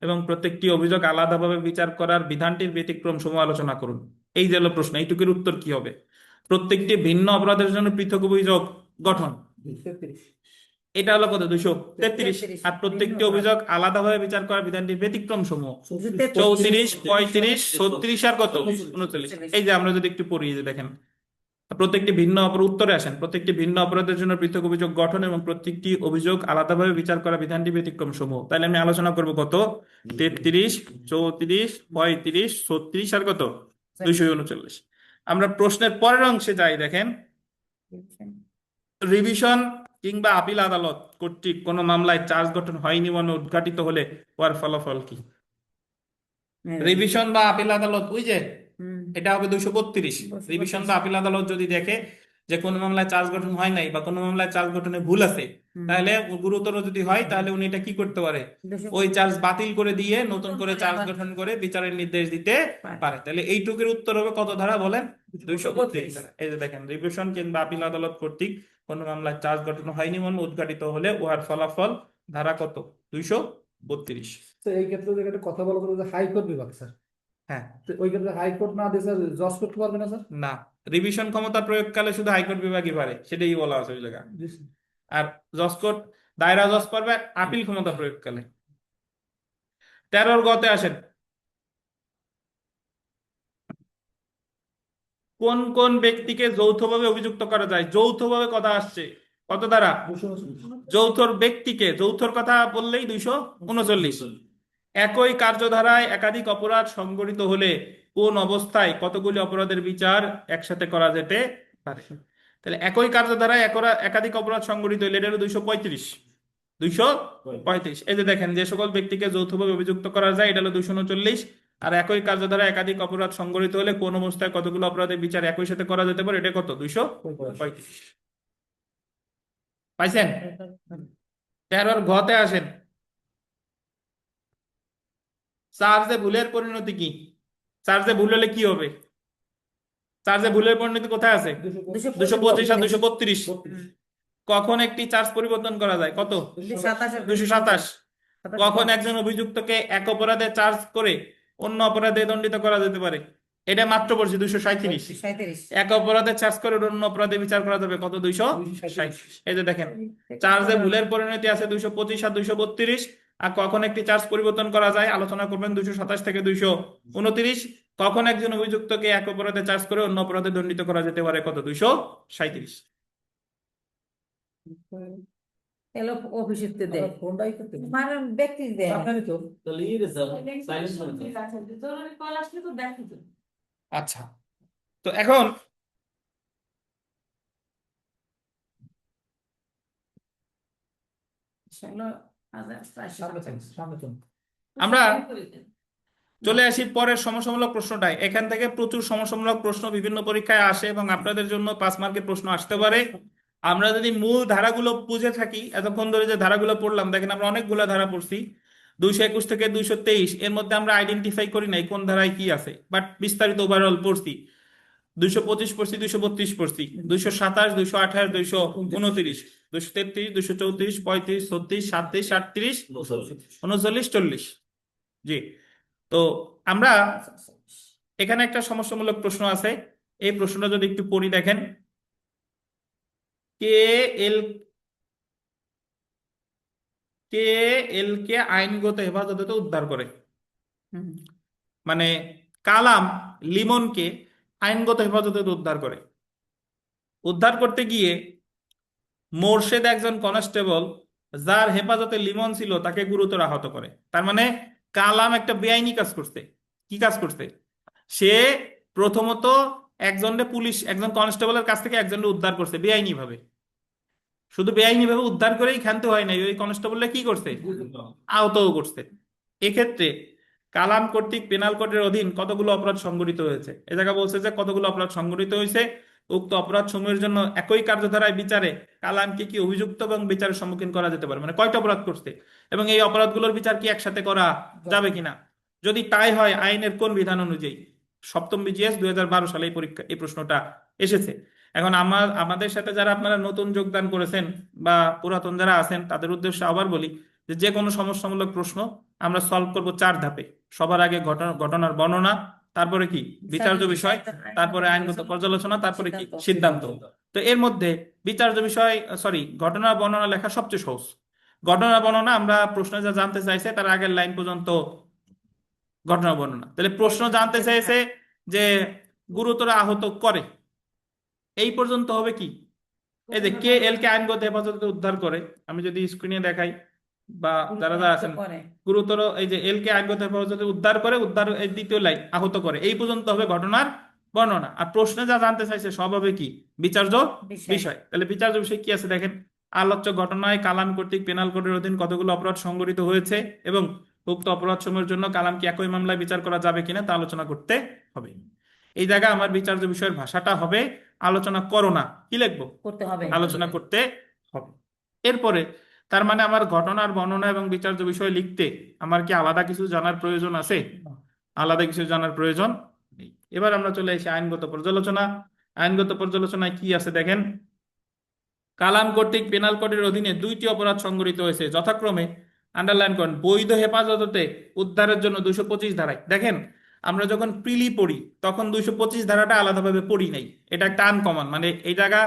এবং প্রত্যেকটি অভিযোগ আলাদাভাবে বিচার করার বিধানটির ব্যতিক্রম সমূহ আলোচনা করুন। এই যে হলো প্রশ্ন, এইটুকুর উত্তর কি হবে? প্রত্যেকটি ভিন্ন অপরাধের জন্য পৃথক অভিযোগ গঠন, এটা হলো কত? 233। আর প্রত্যেকটি অভিযোগ আলাদাভাবে বিচার করার বিধানটির ব্যতিক্রম সমূহ 34, 35, 36 আর কত? 39। এই যে আমরা যদি একটু পড়ি, যে দেখেন প্রত্যেকটি ভিন্ন অপরাধ উত্তরে আসেন, প্রত্যেকটি ভিন্ন অপরাধের জন্য পৃথক অভিযোগ গঠন এবং প্রত্যেকটি অভিযোগ আলাদাভাবে বিচার করা বিধানটি ব্যতিক্রম সমূহ। তাহলে আমি আলোচনা করব কত, 33, 34, 35, 36 আর কত 239। আমরা প্রশ্নের পরের অংশে যাই। দেখেন, রিভিশন কিংবা আপিল আদালত কর্তৃক কোনো মামলায় চার্জ গঠন হয়নি মনে উদ্ঘাটিত হলে উহার ফলাফল কি? রিভিশন বা আপিল আদালত, ওই যে এটা হবে 232। রিভিশন বা আপিল আদালত যদি দেখে যে কোনো মামলায় চার্জ গঠন হয় নাই বা কোনো মামলায় চার্জ গঠনে ভুল আছে, তাহলে গুরুতর যদি হয় তাহলে উনি এটা কি করতে পারে, ওই চার্জ বাতিল করে দিয়ে নতুন করে চার্জ গঠন করে বিচারের নির্দেশ দিতে পারে। তাহলে এইটুকুর উত্তর হবে কত ধারা বলেন, 232 ধারা। এই যে দেখেন, রিভিশন কিংবা আপিল আদালত কর্তৃক কোনো মামলায় চার্জ গঠন হয়নি মনে উদ্ঘাটিত হলে উহার ফলাফল ধারা কত, 232। তো এই ক্ষেত্রে যদি একটা কথা বলা হলো যে হাইকোর্ট বিভাগ স্যার, হ্যাঁ, তো ওই ক্ষেত্রে হাইকোর্ট না দিয়ে স্যার জজ করতে পারবে না স্যার? না, রিভিশন ক্ষমতা প্রয়োগকালে শুধু হাইকোর্ট বিভাগই পারে, সেটাই বলা আছে ওই জায়গায়। জি স্যার। আর জজ কোর্ট, দায়রা জজ পারবে আপিল ক্ষমতা প্রয়োগকালে। 13 গতে আসেন, কোন কোন ব্যক্তিকে যৌথভাবে অভিযুক্ত করা যায়? যৌথভাবে কথা আসছে কত দ্বারা, যৌথর ব্যক্তিকে, যৌথর কথা বললেই 239। একই কার্যধারায় একাধিক অপরাধ সংঘটিত হলে কোন অবস্থায় কতগুলি অপরাধের বিচার একসাথে করা যেতে পারে? তাহলে একই কার্যধারায় একাধিক অপরাধ সংঘটিত হলে এটা হলো 235। 235। এই যে দেখেন, যে সকল ব্যক্তিকে যৌথভাবে অভিযুক্ত করা যায় এটা হলো 239। আর একই কার্যধারায় একাধিক অপরাধ সংঘটিত হলে কোন অবস্থায় কতগুলো অপরাধের বিচার একই সাথে করা যেতে পারে, এটা কত, 235। পাইছেন? 13 ঘতে আসেন, চার্জে ভুলের পরিণতি কি? চার্জে ভুল হলে কি হবে? চার্জে ভুলের পরিণতি কোথায় আছে? 225 আর 232। কখন একটি চার্জ পরিবর্তন করা যায়? কত? 227। কখন একজন অভিযুক্তকে এক অপরাধে চার্জ করে অন্য অপরাধে দণ্ডিত করা যেতে পারে? এটা মাত্র পড়ছি 237। এক অপরাধে চার্জ করে অন্য অপরাধে বিচার করা যাবে কত, 237। এই যে দেখেন, চার্জে ভুলের পরিণতি আছে 225 আর 232। আর কখন একটি চার্জ পরিবর্তন করা যায় আলোচনা করবেন 227 থেকে 229। কখন একজন অভিযুক্তকে এক অপরাধে চার্জ করে অন্য অপরাধে দণ্ডিত করা যেতে পারে কত, 237। এলো অভিষিক্ত দেয়, ফোনটাই করতে মানে ব্যক্তি দেয় না। আপনারই তো তাহলে ই রে স্যার, সাইলেন্ট করে দাও। জরুরি কল আসলে তো দেখো তো। আচ্ছা, তো এখন সামনে চলুন, সামনে চলুন। আমরা চলে আসি পরের সমস্যামূলক প্রশ্নটায়। এখান থেকে প্রচুর সমস্যামূলক প্রশ্ন বিভিন্ন পরীক্ষায় আসে এবং আপনাদের জন্য 5 মার্কের প্রশ্ন আসতে পারে। আমরা যদি মূল ধারাগুলো বুঝে থাকি, এতক্ষণ ধরে যে ধারাগুলো পড়লাম, দেখেন আমরা অনেকগুলো ধারা পড়ছি, 221 থেকে 223। এর মধ্যে আমরা আইডেন্টিফাই করি নাই কোন ধারায় কি আছে, বাট বিস্তারিত ওভারঅল পড়ছি। 225 পড়ছি, 232 পড়ছি, 227, 228, 229, 233, 234, 35, 36, 37, 38, 39, 40। জি, তো আমরা এখানে একটা সমস্যামূলক প্রশ্ন আছে। এই প্রশ্নটা যদি একটু পড়ি, দেখেন, কে এল কে আইনগত হেফাজতে উদ্ধার করে। মানে কালাম লিমনকে আইনগত হেফাজতে উদ্ধার করে। উদ্ধার করতে গিয়ে মোরশেদ একজন কনস্টেবল যার হেফাজতে লিমন ছিল তাকে গুরুতর আহত করে। তার মানে কালাম একটা বেআইনি কাজ করছে। কি কাজ করছে? সে প্রথমত একজন কনস্টেবলের কাছ থেকে একজনকে উদ্ধার করছে বেআইনি ভাবে। শুধু বেআইনি ভাবে উদ্ধার করেই ক্ষান্ত হয় নাই, ওই কনস্টেবলটা কি করছে, আহতও করছে। এক্ষেত্রে কালাম কর্তৃক পেনাল কোডের অধীন কতগুলো অপরাধ সংঘটিত হয়েছে? এ জায়গা বলছে যে কতগুলো অপরাধ সংঘটিত হয়েছে। উক্ত অপরাধ সমূহের জন্য একই কার্যধারায় বিচারে কালামকে কি অভিযুক্ত এবং বিচারের সম্মুখীন করা যেতে পারে, মানে কয়টা অপরাধ করছে এবং এই অপরাধগুলোর বিচার কি একসাথে করা যাবে কিনা। যদি তাই হয় আইনের কোন বিধান অনুযায়ী? সপ্তম বিজিএস 2012 সালে এই প্রশ্নটা এসেছে। এখন আমাদের সাথে যারা আপনারা নতুন যোগদান করেছেন বা পুরাতন যারা আছেন তাদের উদ্দেশ্যে আবার বলি যে কোনো সমস্যামূলক প্রশ্ন আমরা সলভ করব 4 ধাপে। সবার আগে ঘটনার বর্ণনা, তারপরে কি বিচার্য বিষয়, তারপরে আইনগত পর্যালোচনা, তারপরে কি সিদ্ধান্ত। তো এর মধ্যে বিচার্য বিষয় ঘটনার বর্ণনা লেখা সবচেয়ে সহজ। ঘটনার বর্ণনা আমরা প্রশ্ন যা জানতে চাইছে তার আগের লাইন পর্যন্ত ঘটনা বর্ণনা। তাহলে প্রশ্ন জানতে চাইছে যে গুরুতর আহত করে, এই পর্যন্ত হবে কি, এই যে কে এল কে আইনগত হেফাজতে উদ্ধার করে, আমি যদি স্ক্রিনে দেখাই বা যারা যারা আছেন, করে গুরুতর এই যে এল কে আইনগত হেফাজতে উদ্ধার করে, উদ্ধার এই দ্বিতীয় লাইন আহত করে, এই পর্যন্ত হবে ঘটনার বর্ণনা। আর প্রশ্নে যা জানতে চাইছে সব হবে কি, বিচার্য বিষয় বিষয়। তাহলে বিচার্য বিষয় কি আছে দেখেন, আলোচ্য ঘটনায় কালাম কর্তৃক পেনাল কোডের অধীন কতগুলো অপরাধ সংঘটিত হয়েছে এবং উক্ত অপরাধ সমূহের জন্য কালামকে একই মামলায় বিচার করা যাবে কিনা তা আলোচনা করতে হবে। এই জায়গায় আমার বিচার্য বিষয়ের ভাষাটা হবে আলোচনা করো না, কি লিখবো, করতে হবে। আলোচনা করতে হবে। এরপরে তার মানে আমার ঘটনার বর্ণনা এবং বিচার্য বিষয় লিখতে আমার কি আলাদা কিছু জানার প্রয়োজন আছে? আলাদা কিছু জানার প্রয়োজন নেই। এবার আমরা চলে এসে আইনগত পর্যালোচনা। আইনগত পর্যালোচনায় কি আছে দেখেন, কালাম কর্তৃক পেনাল কোডের অধীনে 2টি অপরাধ সংঘটিত হয়েছে, যথাক্রমে আন্ডারলাইন করেন বৈধ হেফাজতে উদ্ধারের জন্য 225 ধারায়। দেখেন আমরা যখন প্রিলি পড়ি তখন 225 ধারাটা আলাদাভাবে পড়ি নাই, এটা একটা আনকমন, মানে এই জায়গা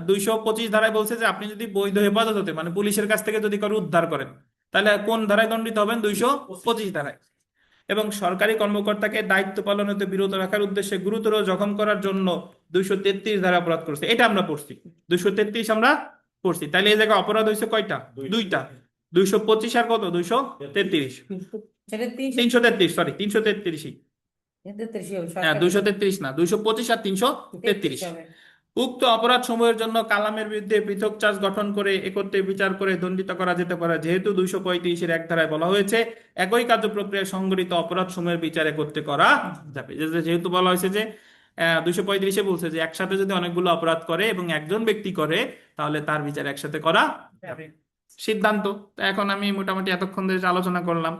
225 ধারায় বলছে যে আপনি যদি বৈধ হেফাজতে মানে পুলিশের কাছ থেকে যদি কারো উদ্ধার করেন তাহলে কোন ধারায় দণ্ডিত হবেন, 225 ধারায়। এবং সরকারি কর্মকর্তাকে দায়িত্ব পালন হতে বিরত রাখার উদ্দেশ্যে গুরুতর জখম করার জন্য 233 ধারা অপরাধ করছে, এটা আমরা পড়ছি, 233 আমরা পড়ছি। তাহলে এই জায়গায় অপরাধ হয়েছে কয়টা, দুইটা, 225 আর কত, 233, সেটা 333, সরি 333, 333 হবে, হ্যাঁ সরকারি 233 না, 225 আর 333। হবে। উক্ত অপরাধ সমূহের জন্য কালামের বিরুদ্ধে পৃথক চার্জ গঠন করে একত্রে বিচার করে দণ্ডিত করা যেতে পারে, যেহেতু 235-এর এক ধারায় বলা হয়েছে একই কার্য প্রক্রিয়ায় সংঘটিত অপরাধ সমূহের বিচার একত্রে করা যাবে। যেহেতু বলা হয়েছে যে 235-এ বলছে যে একসাথে যদি অনেকগুলো অপরাধ করে এবং একজন ব্যক্তি করে তাহলে তার বিচার একসাথে করা যাবে। সিদ্ধান্ত, তো এখন আমি মোটামুটি এতক্ষণ ধরে যে আলোচনা করলাম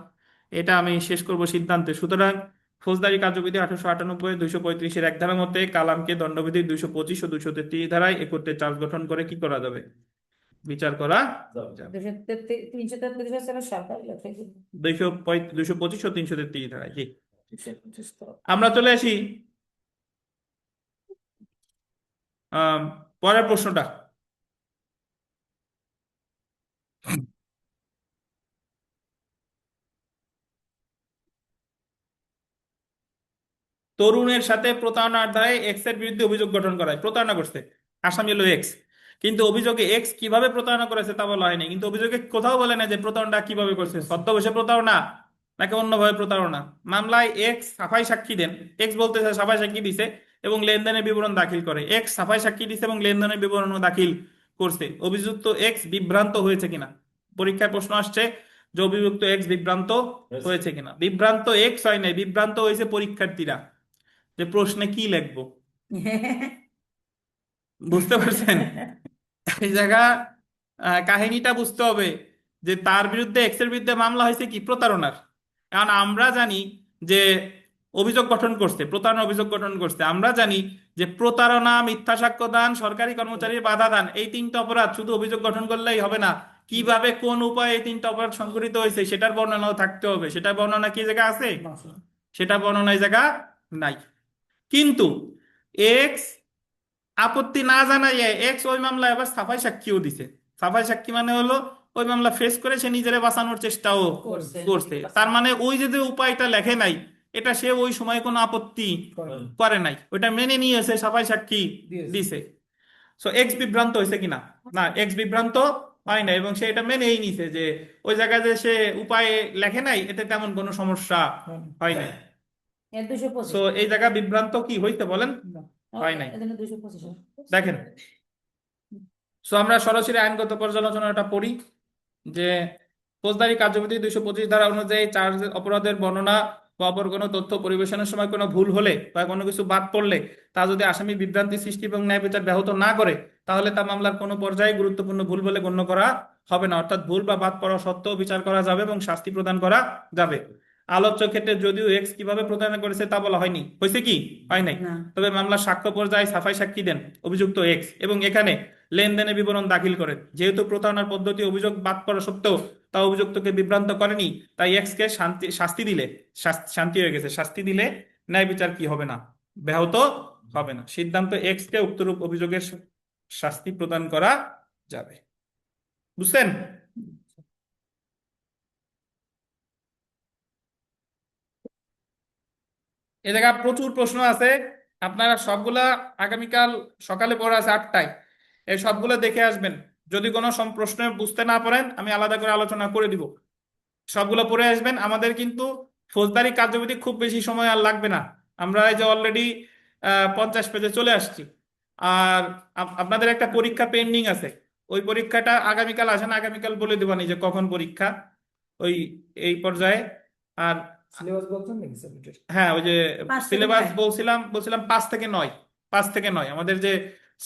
এটা আমি শেষ করব সিদ্ধান্তে। সুতরাং ফৌজদারি কার্যবিধি 1898 235-এর এক ধারার মধ্যে কালামকে দণ্ডবিধি 225 ও 233 ধারায় একত্রে চার্জ গঠন করে কি করা যাবে, বিচার করা যাবে। 333 হচ্ছে সরকারি লোক, 225 ও 333 ধারায়, জি। আমরা চলে আসি পরের প্রশ্নটা। তরুণের সাথে প্রতারণার দায়ে এক্স এর বিরুদ্ধে অভিযোগ গঠন করায়, প্রতারণা করছে, আসামি হলো এক্স, কিন্তু অভিযোগে এক্স কিভাবে প্রতারণা করেছে তা বলা হয়নি, কিন্তু অভিযোগে কোথাও বলে না যে প্রতারণা কিভাবে করছে, ছদ্মবেশে প্রতারণা নাকি অন্যভাবে প্রতারণা। মামলায় এক্স সাফাই সাক্ষী দেন, এক্স বলতেছে সাফাই সাক্ষী দিছে এবং লেনদেনের বিবরণ দাখিল করে, এক্স সাফাই সাক্ষী দিছে এবং লেনদেনের বিবরণ দাখিল করছে। অভিযুক্ত এক্স বিভ্রান্ত হয়েছে কিনা, পরীক্ষায় প্রশ্ন আসছে যে অভিযুক্ত এক্স বিভ্রান্ত হয়েছে কিনা। বিভ্রান্ত এক্স হয় নাই, বিভ্রান্ত হয়েছে পরীক্ষার্থীরা, যে প্রশ্নে কি লিখবো, বুঝতে পারছেন? এই জায়গা কাহিনীটা বুঝতে হবে যে তার বিরুদ্ধে এক্স এর বিরুদ্ধে মামলা হয়েছে কি, প্রতারণার। কারণ আমরা জানি যে অভিযোগ গঠন করছে, প্রতারণা অভিযোগ গঠন করছে, আমরা জানি যে প্রতারণা, মিথ্যা সাক্ষ্য দান, সরকারি কর্মচারীর বাধা দান, এই 3টা অপরাধ শুধু অভিযোগ গঠন করলেই হবে না, কিভাবে কোন উপায়ে এই 3টা অপরাধ সংঘটিত হয়েছে সেটার বর্ণনাও থাকতে হবে। সেটার বর্ণনা কি জায়গা আছে, সেটা বর্ণনা এই জায়গা নাই। কিন্তু এক্স আপত্তি না জানাইয়ে এক্স ওই মামলায় আবার সাফাই সাক্ষীও দিছে। সাফাই সাক্ষী মানে হলো ওই মামলা ফেস করে সে নিজেরে বাঁচানোর চেষ্টাও করছে। তার মানে ওই যে উপায়টা লেখে নাই এটা সে ওই সময় কোনো আপত্তি করে নাই, ওইটা মেনে নিয়েছে, সাফাই সাক্ষী দিছে। সো এক্স বিভ্রান্ত হয়েছে কিনা, না এক্স বিভ্রান্ত হয় না, এবং সে এটা মেনেই নিছে যে ওই জায়গায় যে সে উপায়ে লেখে নাই এতে তেমন কোনো সমস্যা হয় নাই। সো এই জায়গা বিভ্রান্ত কি হইতে বলেন, হয় নাই। দেখেন, সো আমরা সরাসরি আইনগত পর্যালোচনাটা পড়ি যে ফৌজদারি কার্যবিধি 225 ধারা অনুযায়ী চার্জ অপরাধের বর্ণনা বা অপর কোনো তথ্য পরিবেশনের সময় কোনো ভুল হলে বা কোনো কিছু বাদ পড়লে তা যদি আসামি বিভ্রান্তি সৃষ্টি এবং ন্যায় বিচার ব্যাহত না করে তাহলে তা মামলার কোনো পর্যায়ে গুরুত্বপূর্ণ ভুল বলে গণ্য করা হবে না, অর্থাৎ ভুল বা বাদ পড়া সত্ত্বেও বিচার করা যাবে এবং শাস্তি প্রদান করা যাবে। আলোচ্য ক্ষেত্রে যদিও এক্স কিভাবে প্রতারণা করেছে তা বলা হয়নি, হয়েছে কি, হয় নাই। তবে মামলার সাক্ষ্য পর্যায়ে সাফাই সাক্ষী দেন অভিযুক্ত এক্স এবং এখানে লেনদেনের বিবরণ দাখিল করেন। যেহেতু প্রতারণার পদ্ধতি অভিযোগ বাদ পড়া সত্ত্বেও তা অভিযুক্তকে বিভ্রান্ত করেনি, তাই এক্স কে শাস্তি দিলে শান্তি হয়ে গেছে, শাস্তি দিলে ন্যায় বিচার কি হবে না, ব্যাহত হবে না। সিদ্ধান্ত এক্স কে উক্তরূপ অভিযোগের শাস্তি প্রদান করা যাবে। বুঝছেন? এ জায়গা প্রচুর প্রশ্ন আছে, আপনারা সবগুলা আগামীকাল সকালে পড়া আছে 8টায়, এই সবগুলো দেখে আসবেন। যদি কোনো প্রশ্ন বুঝতে না পারেন আমি আলাদা করে আলোচনা করে দিব। সবগুলো পড়ে আসবেন। আমাদের কিন্তু ফৌজদারি কার্যবিধি খুব বেশি সময় আর লাগবে না, আমরা এই যে অলরেডি 50 পেজে চলে আসছি। আর আপনাদের একটা পরীক্ষা পেন্ডিং আছে, ওই পরীক্ষাটা আগামীকাল আসেন, আগামীকাল বলে দেবানি যে কখন পরীক্ষা ওই এই পর্যায়ে। আর সিলেবাস বলছেন নাকি স্যার? হ্যাঁ, ওই যে 5 থেকে সিলেবাস 9 বলছিলাম 5 থেকে 9, 5 থেকে 9 আমাদের যে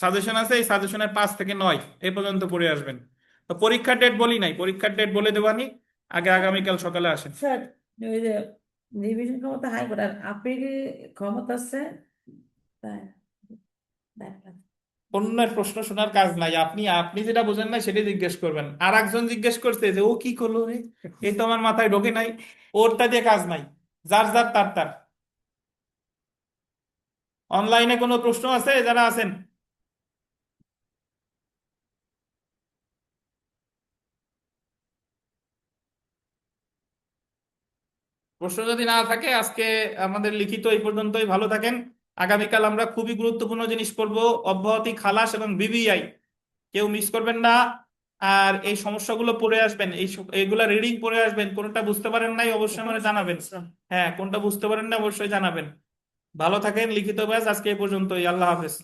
সাজেশন আছে, এই সাজেশনের 5 থেকে 9 এই পর্যন্ত পড়ে আসবেন। তো পরীক্ষার ডেট বলি নাই, পরীক্ষার ডেট বলে দেবানি, আগে আগামীকাল সকালে আসেন। স্যার ওই যে রিভিশন ক্ষমতা হাইকোর্ট আর আপিল ক্ষমতা আছে তাই দেখলাম। অন্যের প্রশ্ন শোনার কাজ নাই, আপনি আপনি যেটা বোঝেন না সেটাই জিজ্ঞেস করবেন। আর একজন জিজ্ঞেস করছে যে ও কি করলো রে, এই তো আমার মাথায় ঢোকে নাই, ওরটা দিয়ে কাজ নাই, যার যার তার তার। অনলাইনে কোনো প্রশ্ন আছে যারা আছেন? প্রশ্ন যদি না থাকে আজকে আমাদের লিখিত এই পর্যন্তই। ভালো থাকেন। আগামীকাল আমরা খুবই গুরুত্বপূর্ণ জিনিস পড়বো, অব্যাহতি, খালাস এবং বিবিআই, কেউ মিস করবেন না। আর এই সমস্যাগুলো পড়ে আসবেন, এইগুলা রিডিং পড়ে আসবেন। কোনটা বুঝতে পারেন নাই অবশ্যই আমাকে জানাবেন। হ্যাঁ, কোনটা বুঝতে পারেন না অবশ্যই জানাবেন। ভালো থাকেন। লিখিত ব্যাস আজকে এই পর্যন্তই। আল্লাহ হাফেজ।